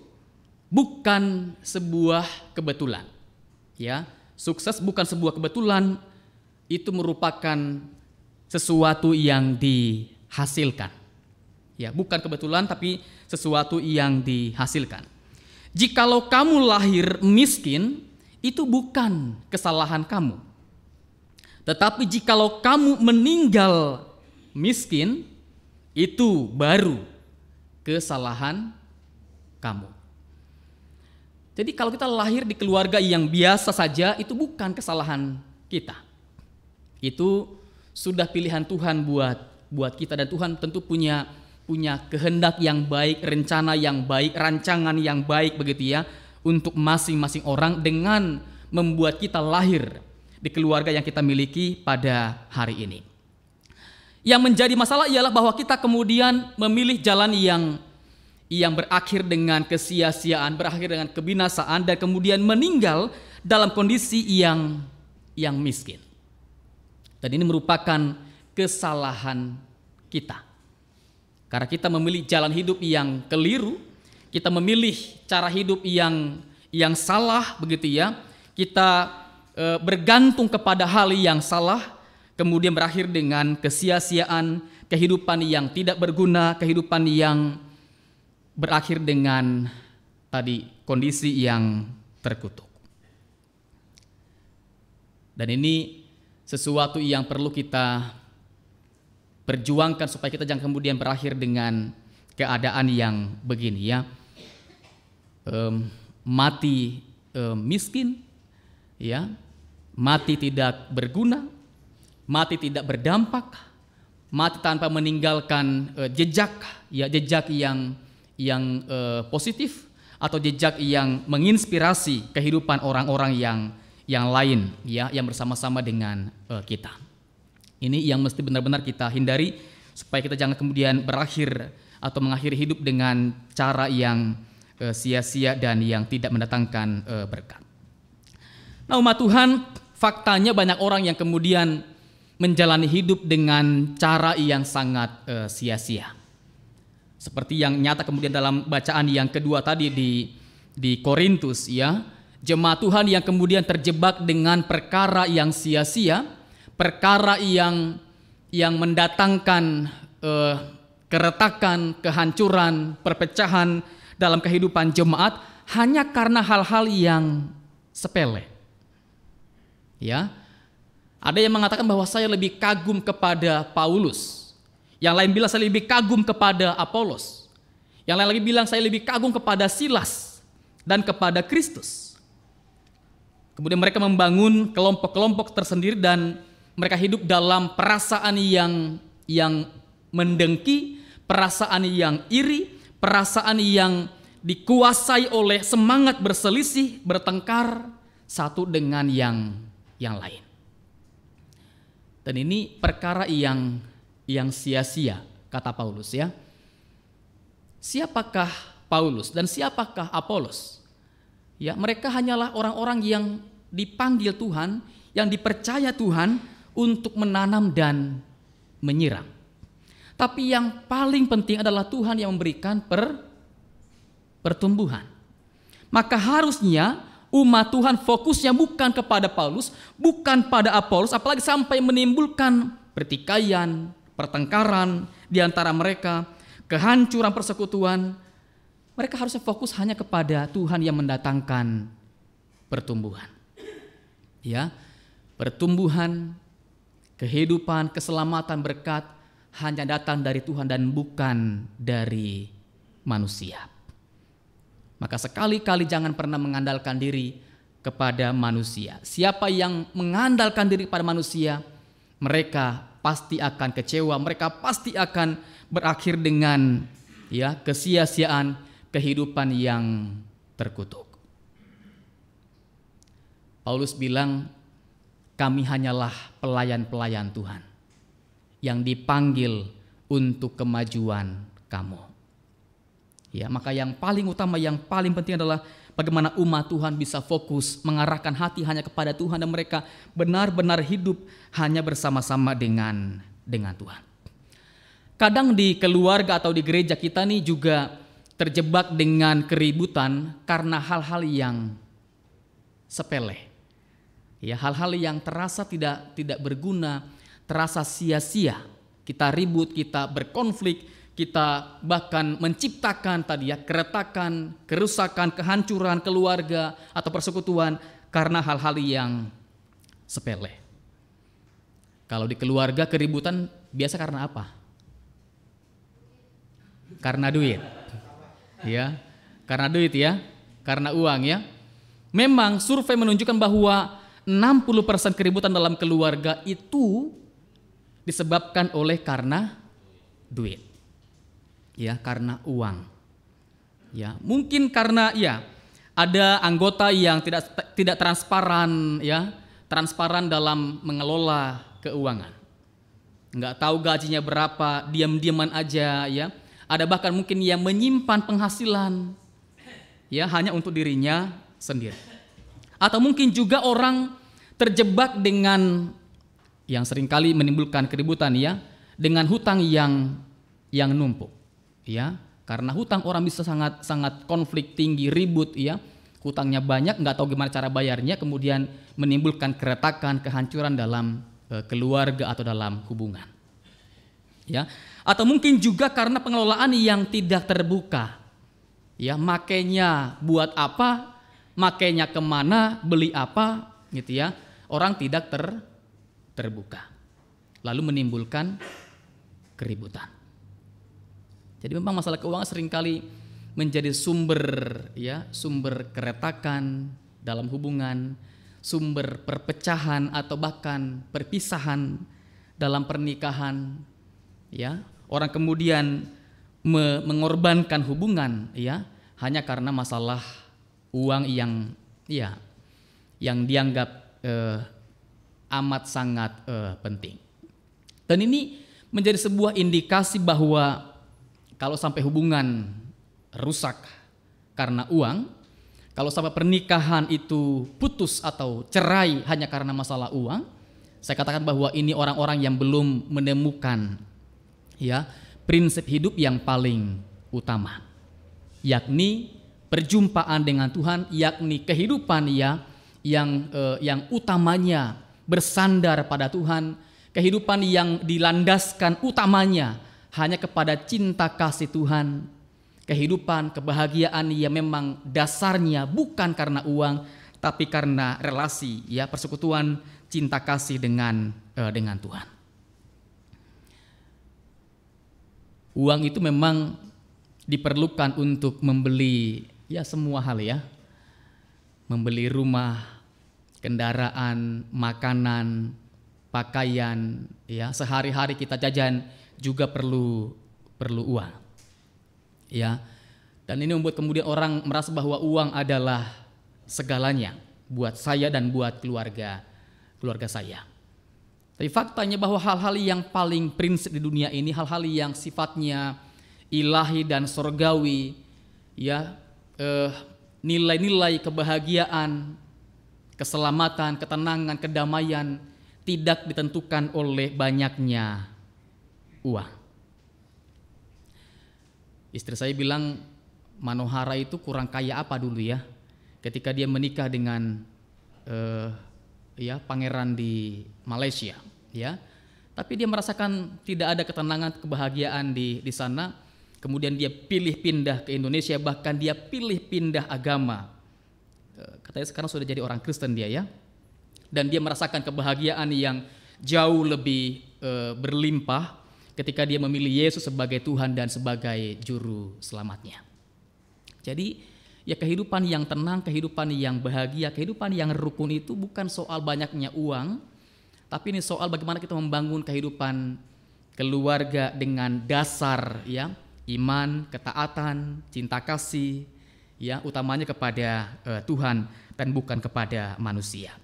Speaker 3: bukan sebuah kebetulan. Ya, sukses bukan sebuah kebetulan, itu merupakan sesuatu yang dihasilkan. Ya, bukan kebetulan tapi sesuatu yang dihasilkan. Jikalau kamu lahir miskin, itu bukan kesalahan kamu. Tetapi jikalau kamu meninggal miskin, itu baru kesalahan kamu. Jadi kalau kita lahir di keluarga yang biasa saja, itu bukan kesalahan kita. Itu sudah pilihan Tuhan buat kita, dan Tuhan tentu punya kehendak yang baik, rencana yang baik, rancangan yang baik, begitu ya, untuk masing-masing orang dengan membuat kita lahir di keluarga yang kita miliki pada hari ini. Yang menjadi masalah ialah bahwa kita kemudian memilih jalan yang berakhir dengan kesia-siaan, berakhir dengan kebinasaan, dan kemudian meninggal dalam kondisi yang miskin. Dan ini merupakan kesalahan kita. Karena kita memilih jalan hidup yang keliru, kita memilih cara hidup yang salah, begitu ya. Kita bergantung kepada hal yang salah, kemudian berakhir dengan kesia-siaan, kehidupan yang tidak berguna, kehidupan yang berakhir dengan tadi kondisi yang terkutuk. Dan ini sesuatu yang perlu kita perjuangkan supaya kita jangan kemudian berakhir dengan keadaan yang begini ya. Mati miskin, ya, mati tidak berguna, mati tidak berdampak, mati tanpa meninggalkan jejak yang positif atau jejak yang menginspirasi kehidupan orang-orang yang lain ya, yang bersama-sama dengan kita. Ini yang mesti benar-benar kita hindari supaya kita jangan kemudian berakhir atau mengakhiri hidup dengan cara yang sia-sia dan yang tidak mendatangkan berkat. Nah, umat Tuhan, faktanya banyak orang yang kemudian menjalani hidup dengan cara yang sangat sia-sia. Seperti yang nyata kemudian dalam bacaan yang kedua tadi di Korintus, ya, jemaat Tuhan yang kemudian terjebak dengan perkara yang sia-sia, perkara yang mendatangkan keretakan, kehancuran, perpecahan dalam kehidupan jemaat hanya karena hal-hal yang sepele. Ya, ada yang mengatakan bahwa saya lebih kagum kepada Paulus, yang lain bilang saya lebih kagum kepada Apolos, yang lain lagi bilang saya lebih kagum kepada Silas dan kepada Kristus. Kemudian mereka membangun kelompok-kelompok tersendiri dan mereka hidup dalam perasaan yang mendengki, perasaan yang iri, perasaan yang dikuasai oleh semangat berselisih, bertengkar satu dengan yang lain. Dan ini perkara yang sia-sia, kata Paulus, ya. Siapakah Paulus dan siapakah Apolos? Ya, mereka hanyalah orang-orang yang dipanggil Tuhan, yang dipercaya Tuhan untuk menanam dan menyiram. Tapi yang paling penting adalah Tuhan yang memberikan pertumbuhan. Maka harusnya umat Tuhan fokusnya bukan kepada Paulus, bukan pada Apolos, apalagi sampai menimbulkan pertikaian, pertengkaran di antara mereka, kehancuran persekutuan. Mereka harusnya fokus hanya kepada Tuhan yang mendatangkan pertumbuhan. Ya, pertumbuhan, kehidupan, keselamatan, berkat hanya datang dari Tuhan dan bukan dari manusia. Maka sekali-kali jangan pernah mengandalkan diri kepada manusia. Siapa yang mengandalkan diri kepada manusia, mereka pasti akan kecewa, mereka pasti akan berakhir dengan kesia-siaan, kehidupan yang terkutuk. Paulus bilang, kami hanyalah pelayan-pelayan Tuhan yang dipanggil untuk kemajuan kamu. Ya, maka yang paling utama, yang paling penting adalah bagaimana umat Tuhan bisa fokus mengarahkan hati hanya kepada Tuhan dan mereka benar-benar hidup hanya bersama-sama dengan Tuhan. Kadang di keluarga atau di gereja kita nih juga terjebak dengan keributan karena hal-hal yang sepele. Ya, hal-hal yang terasa tidak berguna, terasa sia-sia. Kita ribut, kita berkonflik, kita bahkan menciptakan keretakan, kerusakan, kehancuran keluarga atau persekutuan karena hal-hal yang sepele. Kalau di keluarga keributan biasa karena apa? Karena duit. Ya, karena duit ya, karena uang ya. Memang survei menunjukkan bahwa 60% keributan dalam keluarga itu disebabkan oleh karena duit. Ya, karena uang. Ya, mungkin karena ada anggota yang tidak transparan transparan dalam mengelola keuangan. Enggak tahu gajinya berapa, diam-diaman aja ya. Ada bahkan mungkin yang menyimpan penghasilan hanya untuk dirinya sendiri. Atau mungkin juga orang terjebak dengan yang seringkali menimbulkan keributan dengan hutang yang numpuk. Ya, karena hutang orang bisa sangat konflik tinggi, ribut hutangnya banyak, nggak tahu gimana cara bayarnya, kemudian menimbulkan keretakan, kehancuran dalam keluarga atau dalam hubungan. Ya, atau mungkin juga karena pengelolaan yang tidak terbuka. Ya, makainya buat apa, makainya kemana, beli apa, gitu ya. Orang tidak terbuka. Lalu menimbulkan keributan. Jadi memang masalah keuangan seringkali menjadi sumber keretakan dalam hubungan, sumber perpecahan atau bahkan perpisahan dalam pernikahan. Ya, orang kemudian mengorbankan hubungan hanya karena masalah uang yang dianggap amat sangat penting. Dan ini menjadi sebuah indikasi bahwa kalau sampai hubungan rusak karena uang, Kalau sampai pernikahan itu putus atau cerai hanya karena masalah uang, saya katakan bahwa ini orang-orang yang belum menemukan ya prinsip hidup yang paling utama, yakni perjumpaan dengan Tuhan, yakni kehidupan yang utamanya bersandar pada Tuhan, kehidupan yang dilandaskan utamanya hanya kepada cinta kasih Tuhan, kehidupan kebahagiaan yang memang dasarnya bukan karena uang, tapi karena relasi ya persekutuan cinta kasih dengan Tuhan. Uang itu memang diperlukan untuk membeli ya semua hal ya. Membeli rumah, kendaraan, makanan, pakaian, ya sehari-hari kita jajan juga perlu uang. Ya. Dan ini membuat kemudian orang merasa bahwa uang adalah segalanya buat saya dan buat keluarga saya. Tapi faktanya bahwa hal-hal yang paling prinsip di dunia ini, hal-hal yang sifatnya ilahi dan sorgawi, ya nilai-nilai kebahagiaan, keselamatan, ketenangan, kedamaian tidak ditentukan oleh banyaknya uang. Istri saya bilang Manohara itu kurang kaya apa dulu ya, ketika dia menikah dengan pangeran di Malaysia, ya. Tapi dia merasakan tidak ada ketenangan, kebahagiaan di sana. Kemudian dia pilih pindah ke Indonesia, bahkan dia pilih pindah agama. Katanya sekarang sudah jadi orang Kristen dia ya. Dan dia merasakan kebahagiaan yang jauh lebih berlimpah ketika dia memilih Yesus sebagai Tuhan dan sebagai juru selamatnya. Jadi ya kehidupan yang tenang, kehidupan yang bahagia, kehidupan yang rukun itu bukan soal banyaknya uang, tapi ini soal bagaimana kita membangun kehidupan keluarga dengan dasar ya iman, ketaatan, cinta kasih, ya utamanya kepada Tuhan dan bukan kepada manusia.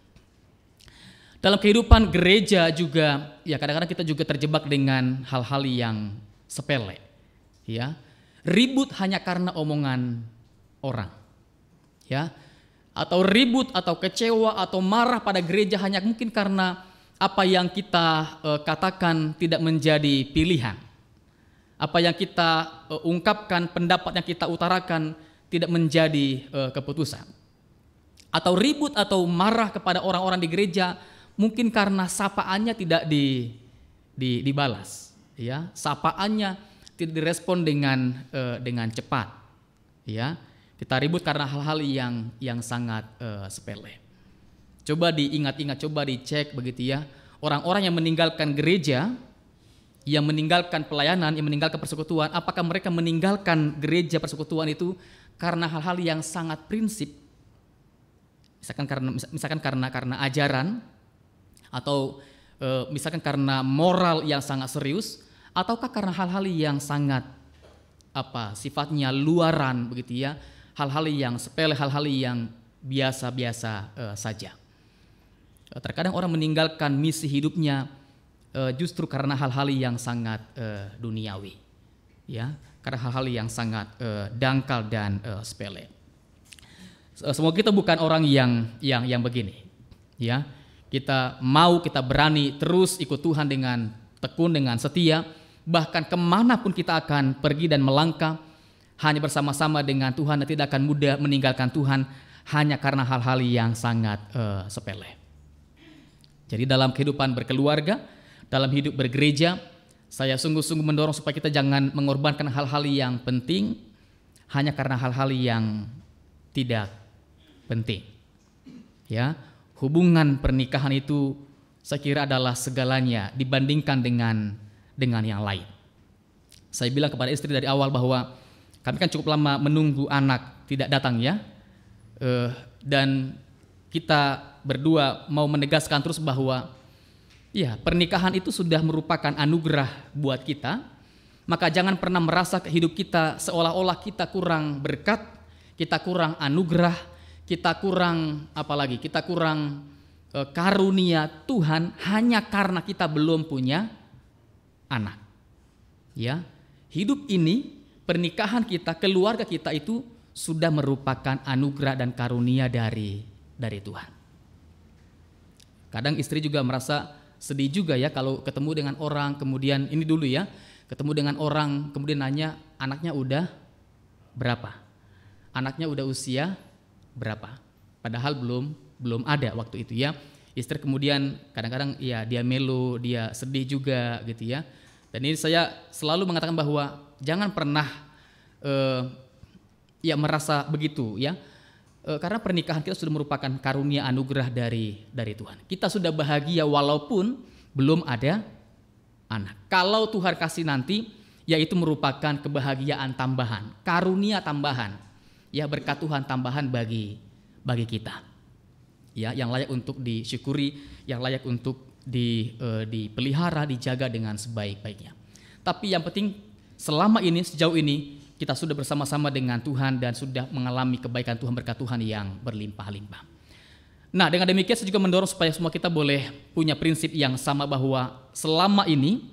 Speaker 3: Dalam kehidupan gereja juga, ya kadang-kadang kita juga terjebak dengan hal-hal yang sepele, ya ribut hanya karena omongan orang, ya atau ribut atau kecewa atau marah pada gereja hanya mungkin karena apa yang kita katakan tidak menjadi pilihan. Apa yang kita ungkapkan, pendapat yang kita utarakan tidak menjadi keputusan. Atau ribut atau marah kepada orang-orang di gereja mungkin karena sapaannya tidak dibalas, ya. Sapaannya tidak direspon dengan cepat, ya. Kita ribut karena hal-hal yang sangat sepele. Coba diingat-ingat, coba dicek begitu ya. Orang-orang yang meninggalkan gereja, yang meninggalkan pelayanan, yang meninggalkan persekutuan, apakah mereka meninggalkan gereja persekutuan itu karena hal-hal yang sangat prinsip, misalkan karena ajaran, atau misalkan karena moral yang sangat serius, ataukah karena hal-hal yang sangat sifatnya luaran begitu ya, hal-hal yang sepele, hal-hal yang biasa-biasa saja. Terkadang orang meninggalkan misi hidupnya justru karena hal-hal yang sangat duniawi, ya, karena hal-hal yang sangat dangkal dan sepele. Semoga kita bukan orang yang begini, ya. Kita berani terus ikut Tuhan dengan tekun, dengan setia, bahkan kemanapun kita akan pergi dan melangkah, hanya bersama-sama dengan Tuhan dan tidak akan mudah meninggalkan Tuhan hanya karena hal-hal yang sangat sepele. Jadi dalam kehidupan berkeluarga, dalam hidup bergereja, saya sungguh-sungguh mendorong supaya kita jangan mengorbankan hal-hal yang penting hanya karena hal-hal yang tidak penting. Ya, hubungan pernikahan itu saya kira adalah segalanya dibandingkan dengan yang lain. Saya bilang kepada istri dari awal bahwa kami kan cukup lama menunggu anak tidak datang ya, dan kita berdua mau menegaskan terus bahwa ya pernikahan itu sudah merupakan anugerah buat kita. Maka jangan pernah merasa hidup kita seolah-olah kita kurang berkat, kita kurang anugerah, kita kurang kita kurang karunia Tuhan hanya karena kita belum punya anak. Ya, hidup ini, pernikahan kita, keluarga kita itu sudah merupakan anugerah dan karunia dari Tuhan. Kadang istri juga merasa sedih juga ya kalau ketemu dengan orang, kemudian ini dulu ya, ketemu dengan orang kemudian nanya anaknya udah berapa, anaknya udah usia berapa, padahal belum ada waktu itu ya. Istri kemudian kadang-kadang ya dia melo, dia sedih juga gitu ya. Dan ini saya selalu mengatakan bahwa jangan pernah ya merasa begitu ya. Karena pernikahan kita sudah merupakan karunia anugerah dari Tuhan. Kita sudah bahagia walaupun belum ada anak. Kalau Tuhan kasih nanti, yaitu merupakan kebahagiaan tambahan, karunia tambahan, ya berkat Tuhan tambahan bagi kita. Ya, yang layak untuk disyukuri, yang layak untuk dipelihara, dijaga dengan sebaik-baiknya. Tapi yang penting selama ini, sejauh ini kita sudah bersama-sama dengan Tuhan dan sudah mengalami kebaikan Tuhan, berkat Tuhan yang berlimpah-limpah. Nah, dengan demikian saya juga mendorong supaya semua kita boleh punya prinsip yang sama bahwa selama ini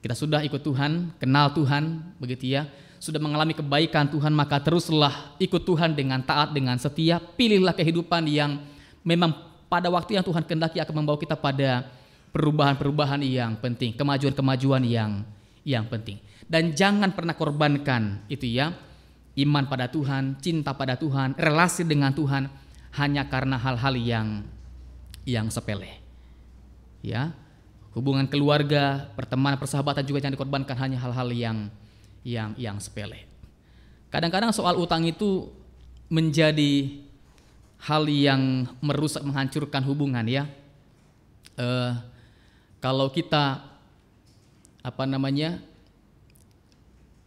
Speaker 3: kita sudah ikut Tuhan, kenal Tuhan, begitu ya, sudah mengalami kebaikan Tuhan, maka teruslah ikut Tuhan dengan taat, dengan setia. Pilihlah kehidupan yang memang pada waktu yang Tuhan kehendaki akan membawa kita pada perubahan-perubahan yang penting, kemajuan-kemajuan yang penting. Dan jangan pernah korbankan itu ya, iman pada Tuhan, cinta pada Tuhan, relasi dengan Tuhan hanya karena hal-hal yang sepele. Ya, hubungan keluarga, pertemanan, persahabatan juga jangan dikorbankan hanya hal-hal yang sepele. Kadang-kadang soal utang itu menjadi hal yang merusak, menghancurkan hubungan ya. Kalau kita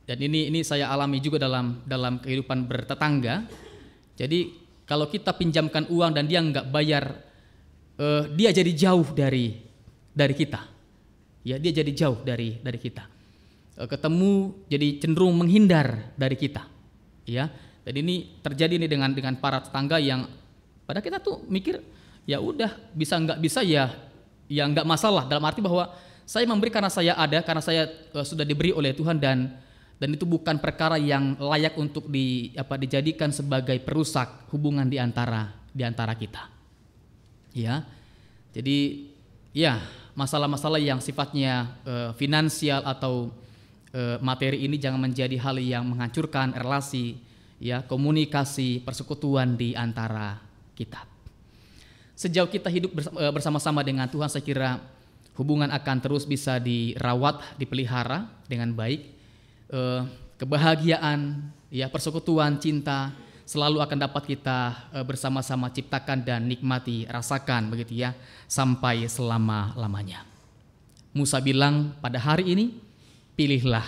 Speaker 3: dan ini saya alami juga dalam kehidupan bertetangga. Jadi kalau kita pinjamkan uang dan dia nggak bayar, dia jadi jauh dari kita. Ya, dia jadi jauh dari kita. Ketemu jadi cenderung menghindar dari kita. Ya, dan ini terjadi nih dengan para tetangga yang pada kita tuh mikir ya udah bisa nggak bisa ya nggak masalah, dalam arti bahwa saya memberi karena saya ada, karena saya sudah diberi oleh Tuhan dan itu bukan perkara yang layak untuk dijadikan sebagai perusak hubungan di antara kita. Ya. Jadi ya, masalah-masalah yang sifatnya finansial atau materi ini jangan menjadi hal yang menghancurkan relasi, ya, komunikasi, persekutuan di antara kita. Sejauh kita hidup bersama-sama dengan Tuhan, saya kira hubungan akan terus bisa dirawat, dipelihara dengan baik. Kebahagiaan, ya, persekutuan, cinta selalu akan dapat kita bersama-sama ciptakan dan nikmati, rasakan begitu ya, sampai selama-lamanya. Musa bilang pada hari ini, pilihlah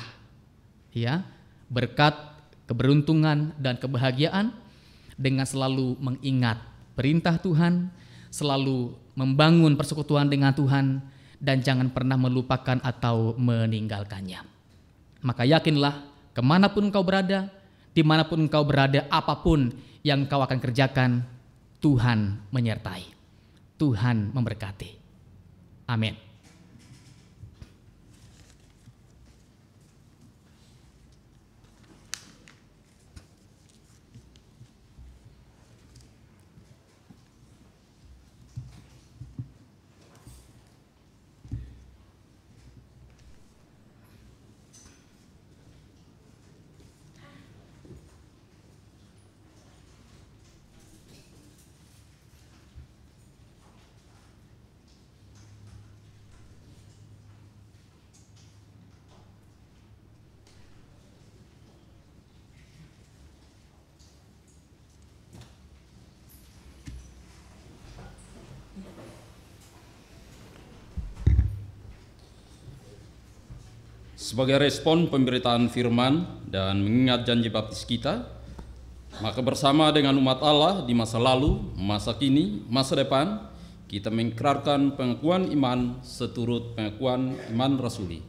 Speaker 3: ya berkat, keberuntungan dan kebahagiaan dengan selalu mengingat perintah Tuhan, selalu membangun persekutuan dengan Tuhan, dan jangan pernah melupakan atau meninggalkannya. Maka yakinlah kemanapun engkau berada, dimanapun engkau berada, apapun yang engkau akan kerjakan, Tuhan menyertai, Tuhan memberkati. Amin.
Speaker 7: Sebagai respon pemberitaan firman dan mengingat janji baptis kita, maka bersama dengan umat Allah di masa lalu, masa kini, masa depan, kita mengikrarkan pengakuan iman seturut pengakuan iman rasuli.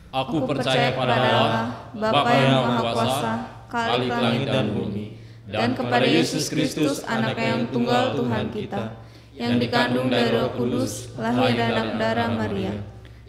Speaker 7: Aku percaya pada Allah, Bapa yang Maha Kuasa, Khalik langit dan bumi, dan kepada Yesus Kristus, Anak yang tunggal Tuhan kita, yang dikandung dari Roh Kudus, lahir dari anak darah Maria,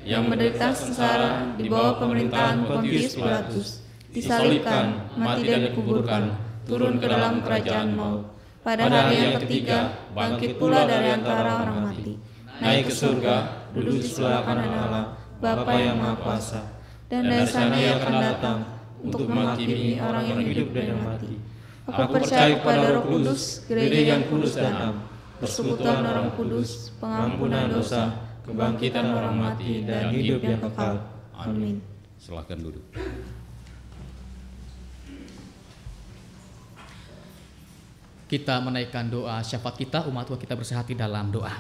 Speaker 7: yang menderita sengsara di bawah pemerintahan Pontius Pilatus, disalibkan, mati dan dikuburkan,
Speaker 8: turun ke dalam kerajaan maut. Pada hari yang ketiga, bangkit pula dari antara orang mati, naik ke surga, duduk di sebelah kanan Allah, Bapa yang Maha Kuasa. Dan dari sana Ia akan datang untuk menghakimi orang yang hidup dan yang mati. Aku percaya kepada Roh Kudus, gereja yang kudus dan am, persekutuan orang kudus, pengampunan dosa, kebangkitan orang mati, dan hidup yang kekal. Amin.
Speaker 7: Silakan duduk.
Speaker 3: Kita menaikkan doa syafaat kita, umat Tuhan kita bersehati dalam doa.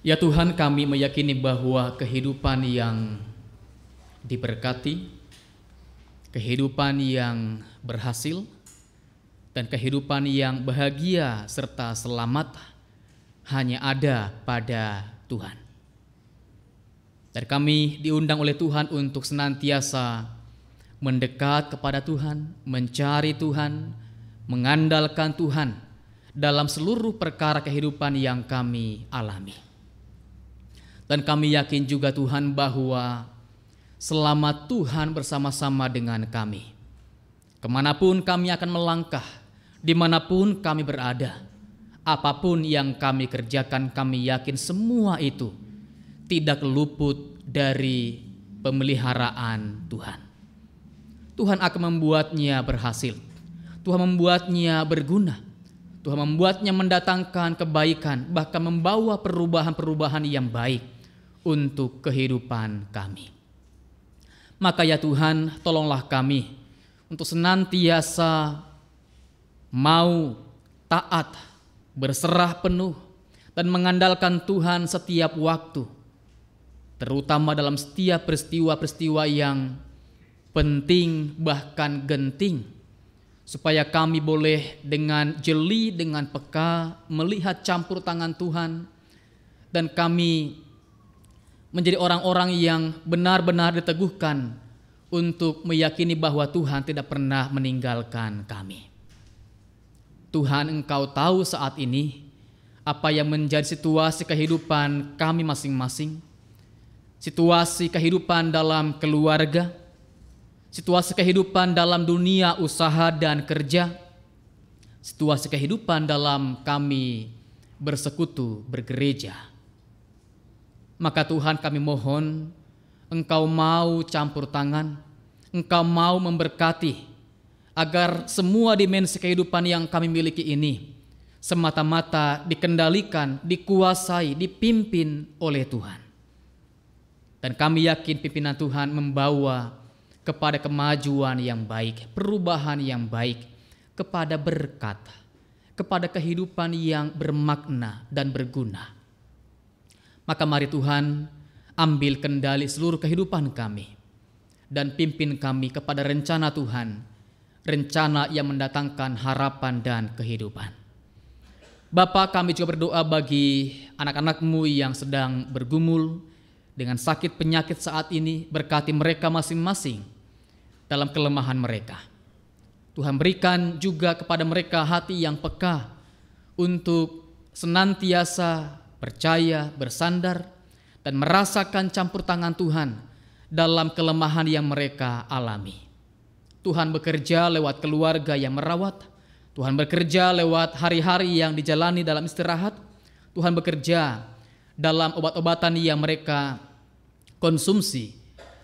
Speaker 3: Ya Tuhan, kami meyakini bahwa kehidupan yang diberkati, kehidupan yang berhasil, dan kehidupan yang bahagia serta selamat hanya ada pada Tuhan. Dan kami diundang oleh Tuhan untuk senantiasa mendekat kepada Tuhan, mencari Tuhan, mengandalkan Tuhan dalam seluruh perkara kehidupan yang kami alami. Dan kami yakin juga Tuhan bahwa selama Tuhan bersama-sama dengan kami, kemanapun kami akan melangkah, dimanapun kami berada, apapun yang kami kerjakan, kami yakin semua itu tidak luput dari pemeliharaan Tuhan. Tuhan akan membuatnya berhasil. Tuhan membuatnya berguna. Tuhan membuatnya mendatangkan kebaikan, bahkan membawa perubahan-perubahan yang baik untuk kehidupan kami. Maka ya Tuhan, tolonglah kami untuk senantiasa mau taat, berserah penuh, dan mengandalkan Tuhan setiap waktu, terutama dalam setiap peristiwa-peristiwa yang penting bahkan genting, supaya kami boleh dengan jeli, dengan peka melihat campur tangan Tuhan, dan kami menjadi orang-orang yang benar-benar diteguhkan untuk meyakini bahwa Tuhan tidak pernah meninggalkan kami. Tuhan, Engkau tahu saat ini apa yang menjadi situasi kehidupan kami masing-masing, situasi kehidupan dalam keluarga, situasi kehidupan dalam dunia usaha dan kerja, situasi kehidupan dalam kami bersekutu bergereja. Maka Tuhan, kami mohon Engkau mau campur tangan, Engkau mau memberkati, agar semua dimensi kehidupan yang kami miliki ini semata-mata dikendalikan, dikuasai, dipimpin oleh Tuhan. Dan kami yakin pimpinan Tuhan membawa kepada kemajuan yang baik, perubahan yang baik, kepada berkat, kepada kehidupan yang bermakna dan berguna. Maka mari Tuhan, ambil kendali seluruh kehidupan kami dan pimpin kami kepada rencana Tuhan, rencana yang mendatangkan harapan dan kehidupan. Bapa, kami juga berdoa bagi anak-anak-Mu yang sedang bergumul dengan sakit penyakit saat ini. Berkati mereka masing-masing dalam kelemahan mereka. Tuhan, berikan juga kepada mereka hati yang peka untuk senantiasa percaya, bersandar, dan merasakan campur tangan Tuhan dalam kelemahan yang mereka alami. Tuhan bekerja lewat keluarga yang merawat, Tuhan bekerja lewat hari-hari yang dijalani dalam istirahat, Tuhan bekerja dalam obat-obatan yang mereka konsumsi,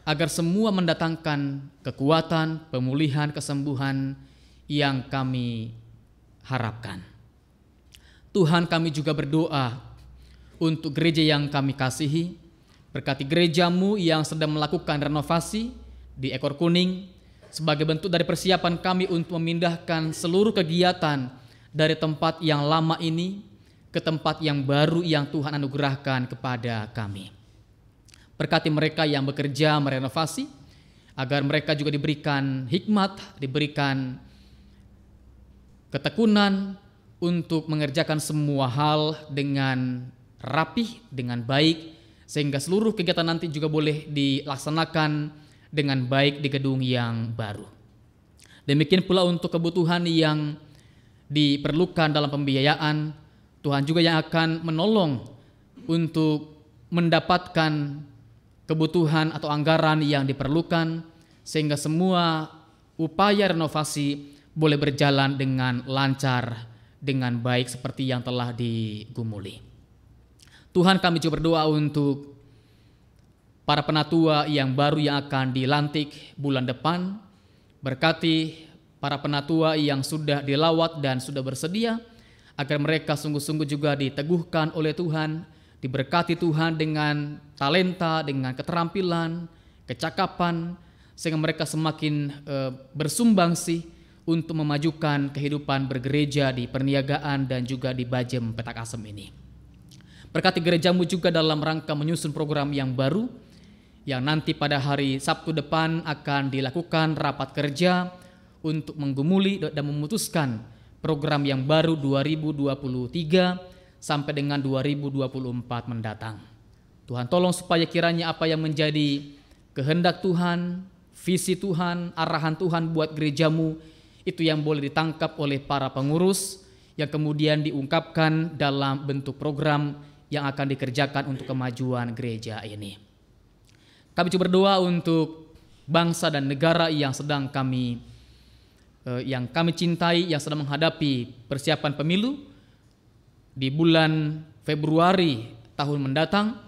Speaker 3: agar semua mendatangkan kekuatan, pemulihan, kesembuhan yang kami harapkan. Tuhan, kami juga berdoa untuk gereja yang kami kasihi. Berkati gereja-Mu yang sedang melakukan renovasi di Ekor Kuning, sebagai bentuk dari persiapan kami untuk memindahkan seluruh kegiatan dari tempat yang lama ini ke tempat yang baru yang Tuhan anugerahkan kepada kami. Berkati mereka yang bekerja merenovasi, agar mereka juga diberikan hikmat, diberikan ketekunan untuk mengerjakan semua hal dengan rapih, dengan baik, sehingga seluruh kegiatan nanti juga boleh dilaksanakan dengan baik di gedung yang baru. Demikian pula untuk kebutuhan yang diperlukan dalam pembiayaan, Tuhan juga yang akan menolong untuk mendapatkan kebutuhan atau anggaran yang diperlukan, sehingga semua upaya renovasi boleh berjalan dengan lancar, dengan baik seperti yang telah digumuli. Tuhan, kami juga berdoa untuk para penatua yang baru yang akan dilantik bulan depan. Berkati para penatua yang sudah dilawat dan sudah bersedia, agar mereka sungguh-sungguh juga diteguhkan oleh Tuhan, diberkati Tuhan dengan talenta, dengan keterampilan, kecakapan, sehingga mereka semakin bersumbangsi untuk memajukan kehidupan bergereja di perniagaan dan juga di Bajem Petakasem ini. Berkati gerejamu juga dalam rangka menyusun program yang baru, yang nanti pada hari Sabtu depan akan dilakukan rapat kerja untuk menggumuli dan memutuskan program yang baru 2023 sampai dengan 2024 mendatang. Tuhan, tolong supaya kiranya apa yang menjadi kehendak Tuhan, visi Tuhan, arahan Tuhan buat gerejamu, itu yang boleh ditangkap oleh para pengurus, yang kemudian diungkapkan dalam bentuk program yang akan dikerjakan untuk kemajuan gereja ini. Kami juga berdoa untuk bangsa dan negara yang kami cintai, yang sedang menghadapi persiapan pemilu di bulan Februari tahun mendatang,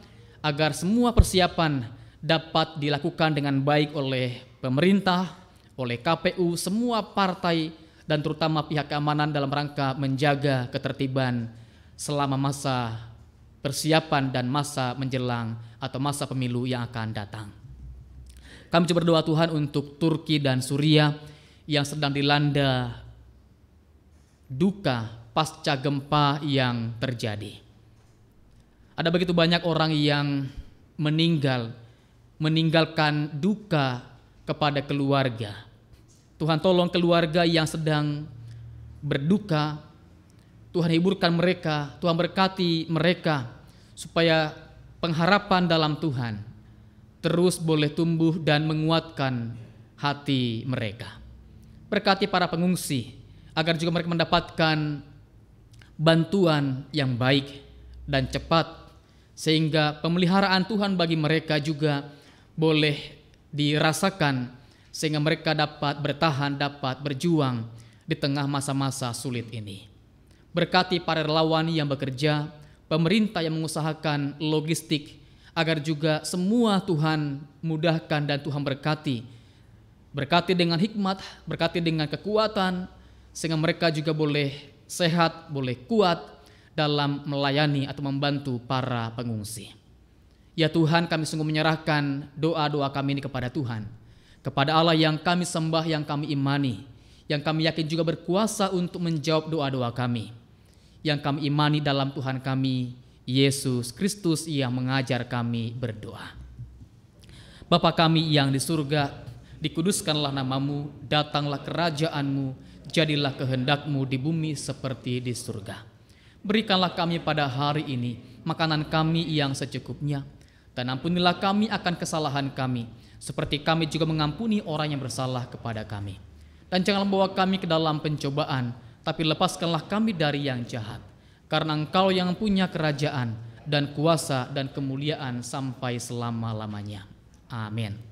Speaker 3: agar semua persiapan dapat dilakukan dengan baik oleh pemerintah, oleh KPU, semua partai, dan terutama pihak keamanan dalam rangka menjaga ketertiban selama masa persiapan dan masa menjelang atau masa pemilu yang akan datang. Kami juga berdoa Tuhan untuk Turki dan Suriah yang sedang dilanda duka pasca gempa yang terjadi. Ada begitu banyak orang yang meninggalkan duka kepada keluarga. Tuhan, tolong keluarga yang sedang berduka, Tuhan hiburkan mereka, Tuhan berkati mereka, supaya pengharapan dalam Tuhan terus boleh tumbuh dan menguatkan hati mereka. Berkati para pengungsi, agar juga mereka mendapatkan bantuan yang baik dan cepat, sehingga pemeliharaan Tuhan bagi mereka juga boleh dirasakan, sehingga mereka dapat bertahan, dapat berjuang di tengah masa-masa sulit ini. Berkati para relawan yang bekerja, pemerintah yang mengusahakan logistik, agar juga semua Tuhan mudahkan dan Tuhan berkati. Berkati dengan hikmat, berkati dengan kekuatan, sehingga mereka juga boleh sehat, boleh kuat dalam melayani atau membantu para pengungsi. Ya Tuhan, kami sungguh menyerahkan doa-doa kami ini kepada Tuhan, kepada Allah yang kami sembah, yang kami imani, yang kami yakin juga berkuasa untuk menjawab doa-doa kami, yang kami imani dalam Tuhan kami, Yesus Kristus yang mengajar kami berdoa. Bapa kami yang di surga, dikuduskanlah namamu, datanglah kerajaanmu, jadilah kehendakmu di bumi seperti di surga. Berikanlah kami pada hari ini makanan kami yang secukupnya, dan ampunilah kami akan kesalahan kami, seperti kami juga mengampuni orang yang bersalah kepada kami. Dan janganlah bawa kami ke dalam pencobaan, tapi lepaskanlah kami dari yang jahat. Karena Engkau yang punya kerajaan dan kuasa dan kemuliaan sampai selama-lamanya. Amin.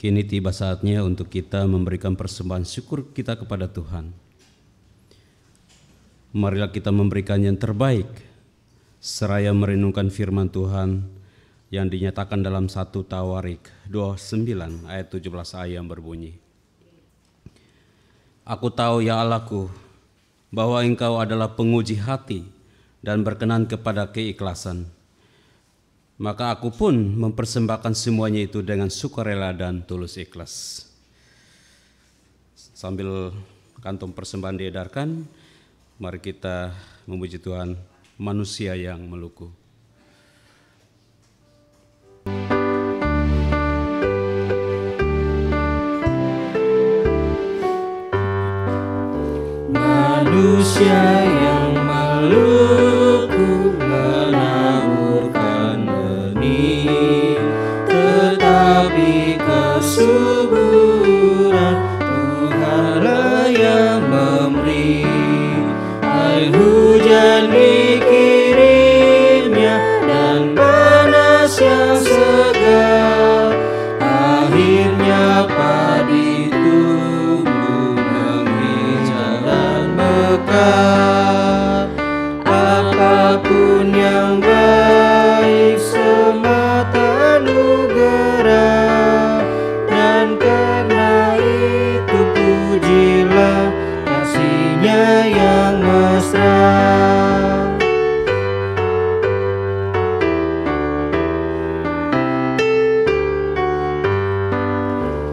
Speaker 1: Kini tiba saatnya untuk kita memberikan persembahan syukur kita kepada Tuhan. Marilah kita memberikan yang terbaik, seraya merenungkan firman Tuhan yang dinyatakan dalam 1 Tawarik 29 ayat 17a yang berbunyi, Aku tahu ya Allahku, bahwa Engkau adalah penguji hati dan berkenan kepada keikhlasan. Maka aku pun mempersembahkan semuanya itu dengan sukarela dan tulus ikhlas. Sambil kantong persembahan diedarkan, mari kita memuji Tuhan, manusia yang meluku.
Speaker 4: Manusia manusia yang melukuk menaburkan benih, tetapi kesuburan Tuhanlah yang memberi. Air hujan dikirimnya dan panas yang segar, akhirnya padi tumbuh menghijau dan mekar. Apapun yang baik semata anugerah, dan karena itu pujilah kasih-Nya yang mesra.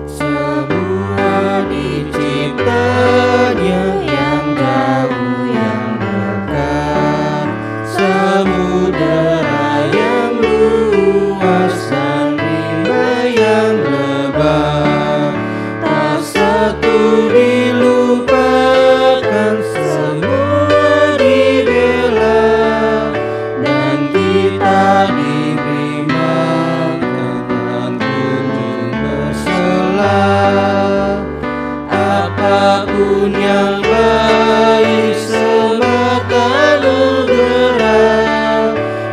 Speaker 4: Semua diciptanya, yang jauh yang dekat, samudera yang luas dan rimba yang lebar, tak satu dilupakan, semua dibela, dan kita diberi makan kunjung bersela. Apapun yang baik semata anugerah,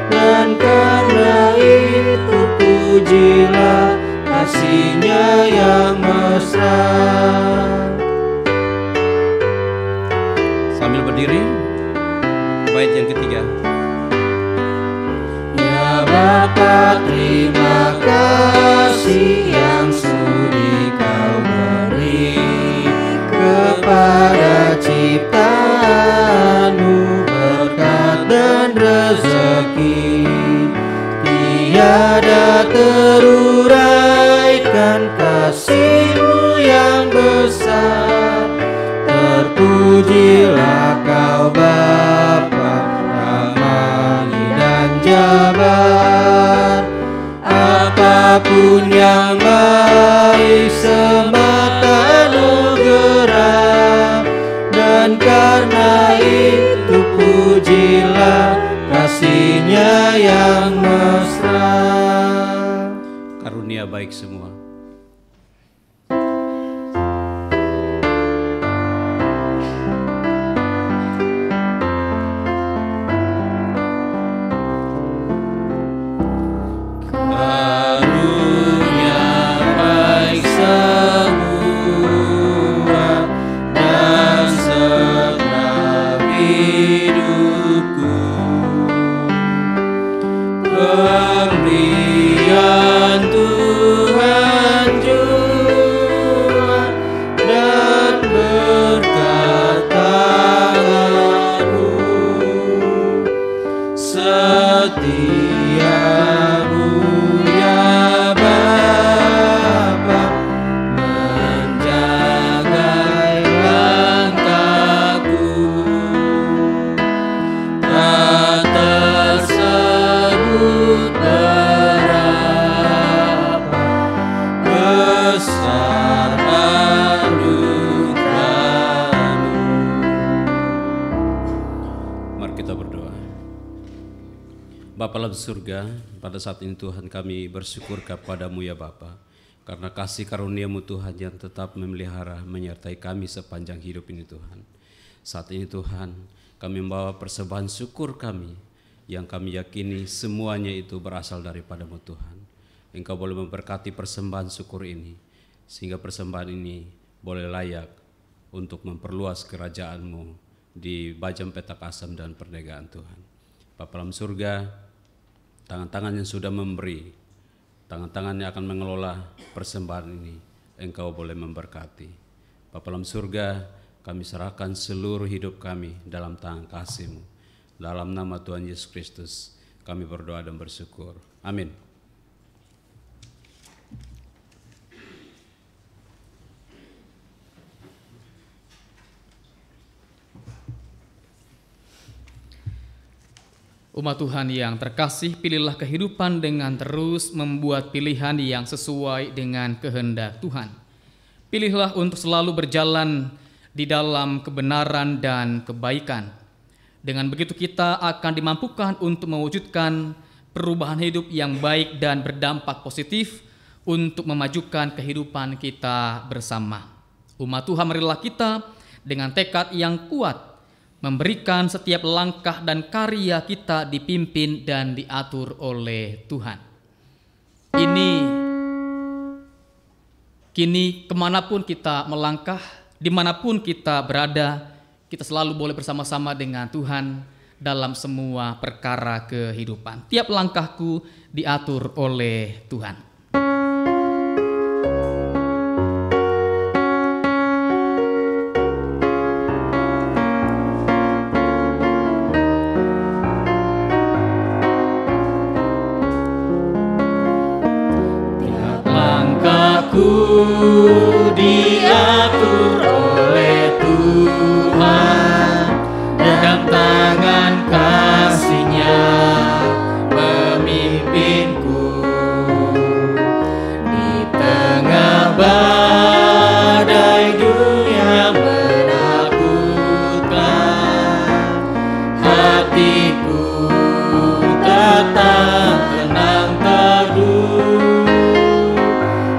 Speaker 4: dan karena itu pujilah kasih-Nya yang mesra.
Speaker 1: Sambil berdiri, bait yang ketiga.
Speaker 4: Ya Bapa, terima kasih yang sudi Kau beri kepada ciptaan-Mu berkat dan rezeki. Tiada teruraikan kasih-Mu yang besar. Terpujilah Kau Bapa, Rahmani dan Jabar. Apapun yang baik semata anugerah, dan karena itu pujilah kasih-Nya yang mesra.
Speaker 1: Karunia baik semua.
Speaker 4: Karunia baik semua dan segenap hidupku, pemberian Tuhan jua dan berkat tangan-Mu, setia-Mu ya Bapa, menjaga langkahku. Tak tersebut berapa besar anugerah-Mu.
Speaker 1: Mari kita berdoa. Bapa dalam surga, pada saat ini Tuhan kami bersyukur kepada-Mu ya Bapa, karena kasih karunia-Mu Tuhan yang tetap memelihara menyertai kami sepanjang hidup ini Tuhan. Saat ini Tuhan, kami membawa persembahan syukur kami yang kami yakini semuanya itu berasal daripada-Mu Tuhan. Engkau boleh memberkati persembahan syukur ini, sehingga persembahan ini boleh layak untuk memperluas kerajaan-Mu di Bajang Petak Asam dan Perniagaan Tuhan. Bapa dalam surga, tangan-tangan yang sudah memberi, tangan-tangan yang akan mengelola persembahan ini, Engkau boleh memberkati. Bapa dalam surga, kami serahkan seluruh hidup kami dalam tangan kasih-Mu. Dalam nama Tuhan Yesus Kristus, kami berdoa dan bersyukur. Amin.
Speaker 3: Umat Tuhan yang terkasih, pilihlah kehidupan dengan terus membuat pilihan yang sesuai dengan kehendak Tuhan. Pilihlah untuk selalu berjalan di dalam kebenaran dan kebaikan. Dengan begitu kita akan dimampukan untuk mewujudkan perubahan hidup yang baik dan berdampak positif untuk memajukan kehidupan kita bersama. Umat Tuhan, marilah kita dengan tekad yang kuat memberikan setiap langkah dan karya kita dipimpin dan diatur oleh Tuhan. Kini kemanapun kita melangkah, dimanapun kita berada, kita selalu boleh bersama-sama dengan Tuhan dalam semua perkara kehidupan. Tiap langkahku diatur oleh Tuhan.
Speaker 4: Tiap langkahku diatur oleh Tuhan, dan tangan kasih-Nya memimpinku di tengah badai dunia menakutkan. Hatiku tetap tenang teduh,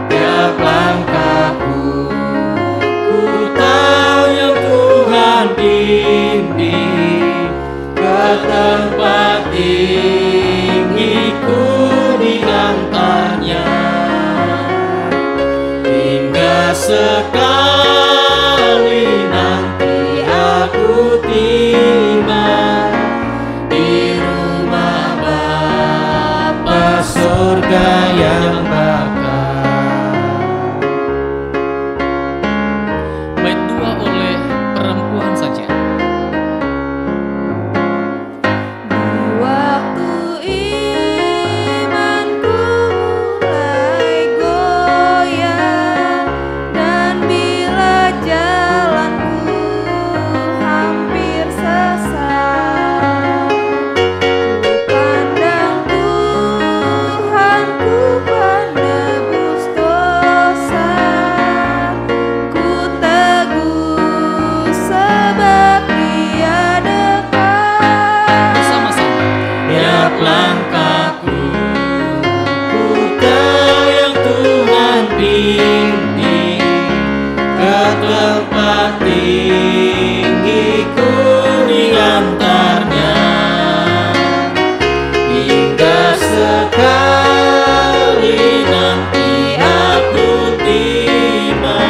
Speaker 4: tiap langkahku ku tahu yang Tuhan bimbing ke tempat tinggiku diantarnya, hingga sekali nanti aku tiba di rumah Bapa surga yang bakal.
Speaker 3: Bait 2 oleh perempuan saja.
Speaker 8: Waktu imanku mulai goyah, dan bila jalanku hampir sesat, ku pandang Tuhanku penebus dosa, ku teguh sebab Dia dekat.
Speaker 3: Bersama-sama.
Speaker 4: Tiap langkahku ku tahu yang Tuhan bimbing ke tempat tinggiku diantarnya, hingga sekali nanti aku tiba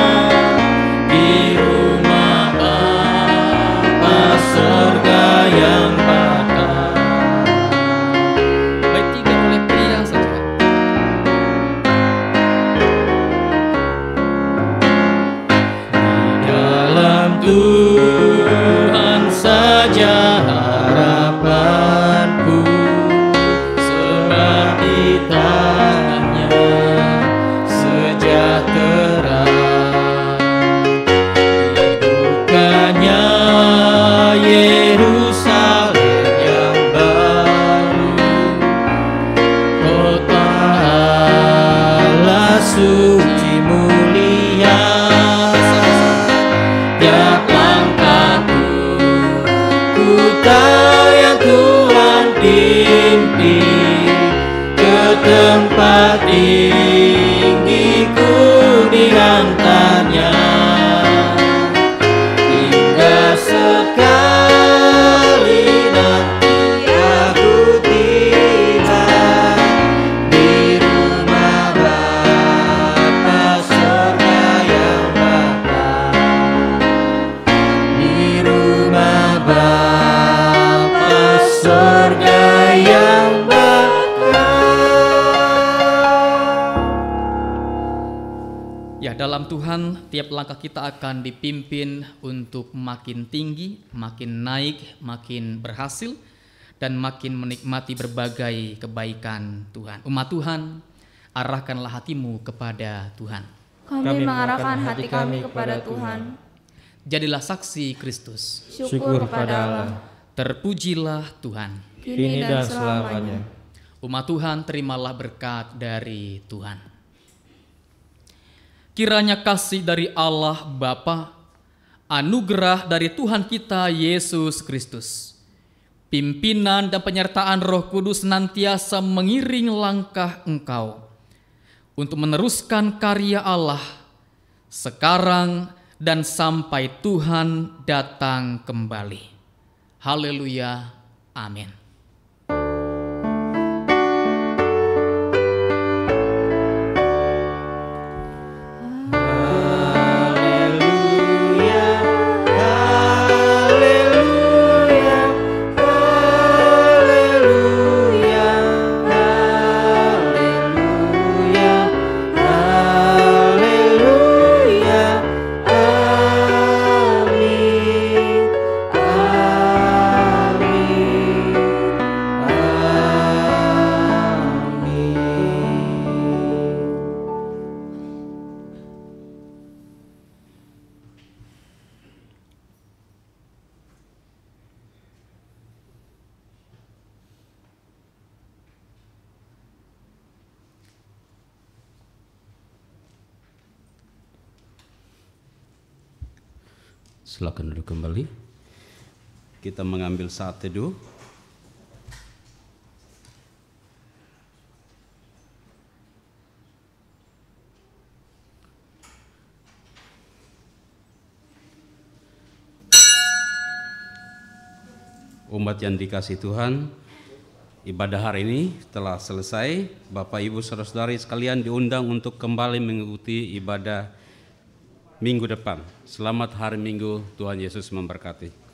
Speaker 4: di rumah Bapa surga yang bakal.
Speaker 3: Bait 3 oleh pria saja.
Speaker 4: Dalam Tuhan saja harapanku, sebab di tangan-Nya sejahtera. Dibukanya Yerusalem yang baru, kota Allah suci mulia. Tiap langkahku ku tahu yang Tuhan pimpin ke tempat tinggiku diantarnya, hingga sekali nanti aku tiba di rumah Bapa surga yang bakal, di rumah Bapa surga yang bakal.
Speaker 3: Ya, dalam Tuhan tiap langkah kita akan dipimpin untuk makin tinggi, makin naik, makin berhasil, dan makin menikmati berbagai kebaikan Tuhan. Umat Tuhan, arahkanlah hatimu kepada Tuhan.
Speaker 8: Kami mengarahkan hati kami kepada Tuhan.
Speaker 3: Jadilah saksi Kristus.
Speaker 8: Syukur kepada Allah.
Speaker 3: Terpujilah Tuhan.
Speaker 8: Kini dan selamanya.
Speaker 3: Umat Tuhan, terimalah berkat dari Tuhan. Kiranya kasih dari Allah Bapa, anugerah dari Tuhan kita Yesus Kristus, pimpinan dan penyertaan Roh Kudus senantiasa mengiring langkah engkau untuk meneruskan karya Allah sekarang dan sampai Tuhan datang kembali. Haleluya. Amin.
Speaker 1: Silakan duduk kembali. Kita mengambil saat teduh. Umat yang dikasihi Tuhan, ibadah hari ini telah selesai. Bapak, Ibu, saudara-saudari sekalian diundang untuk kembali mengikuti ibadah minggu depan. Selamat hari Minggu, Tuhan Yesus memberkati.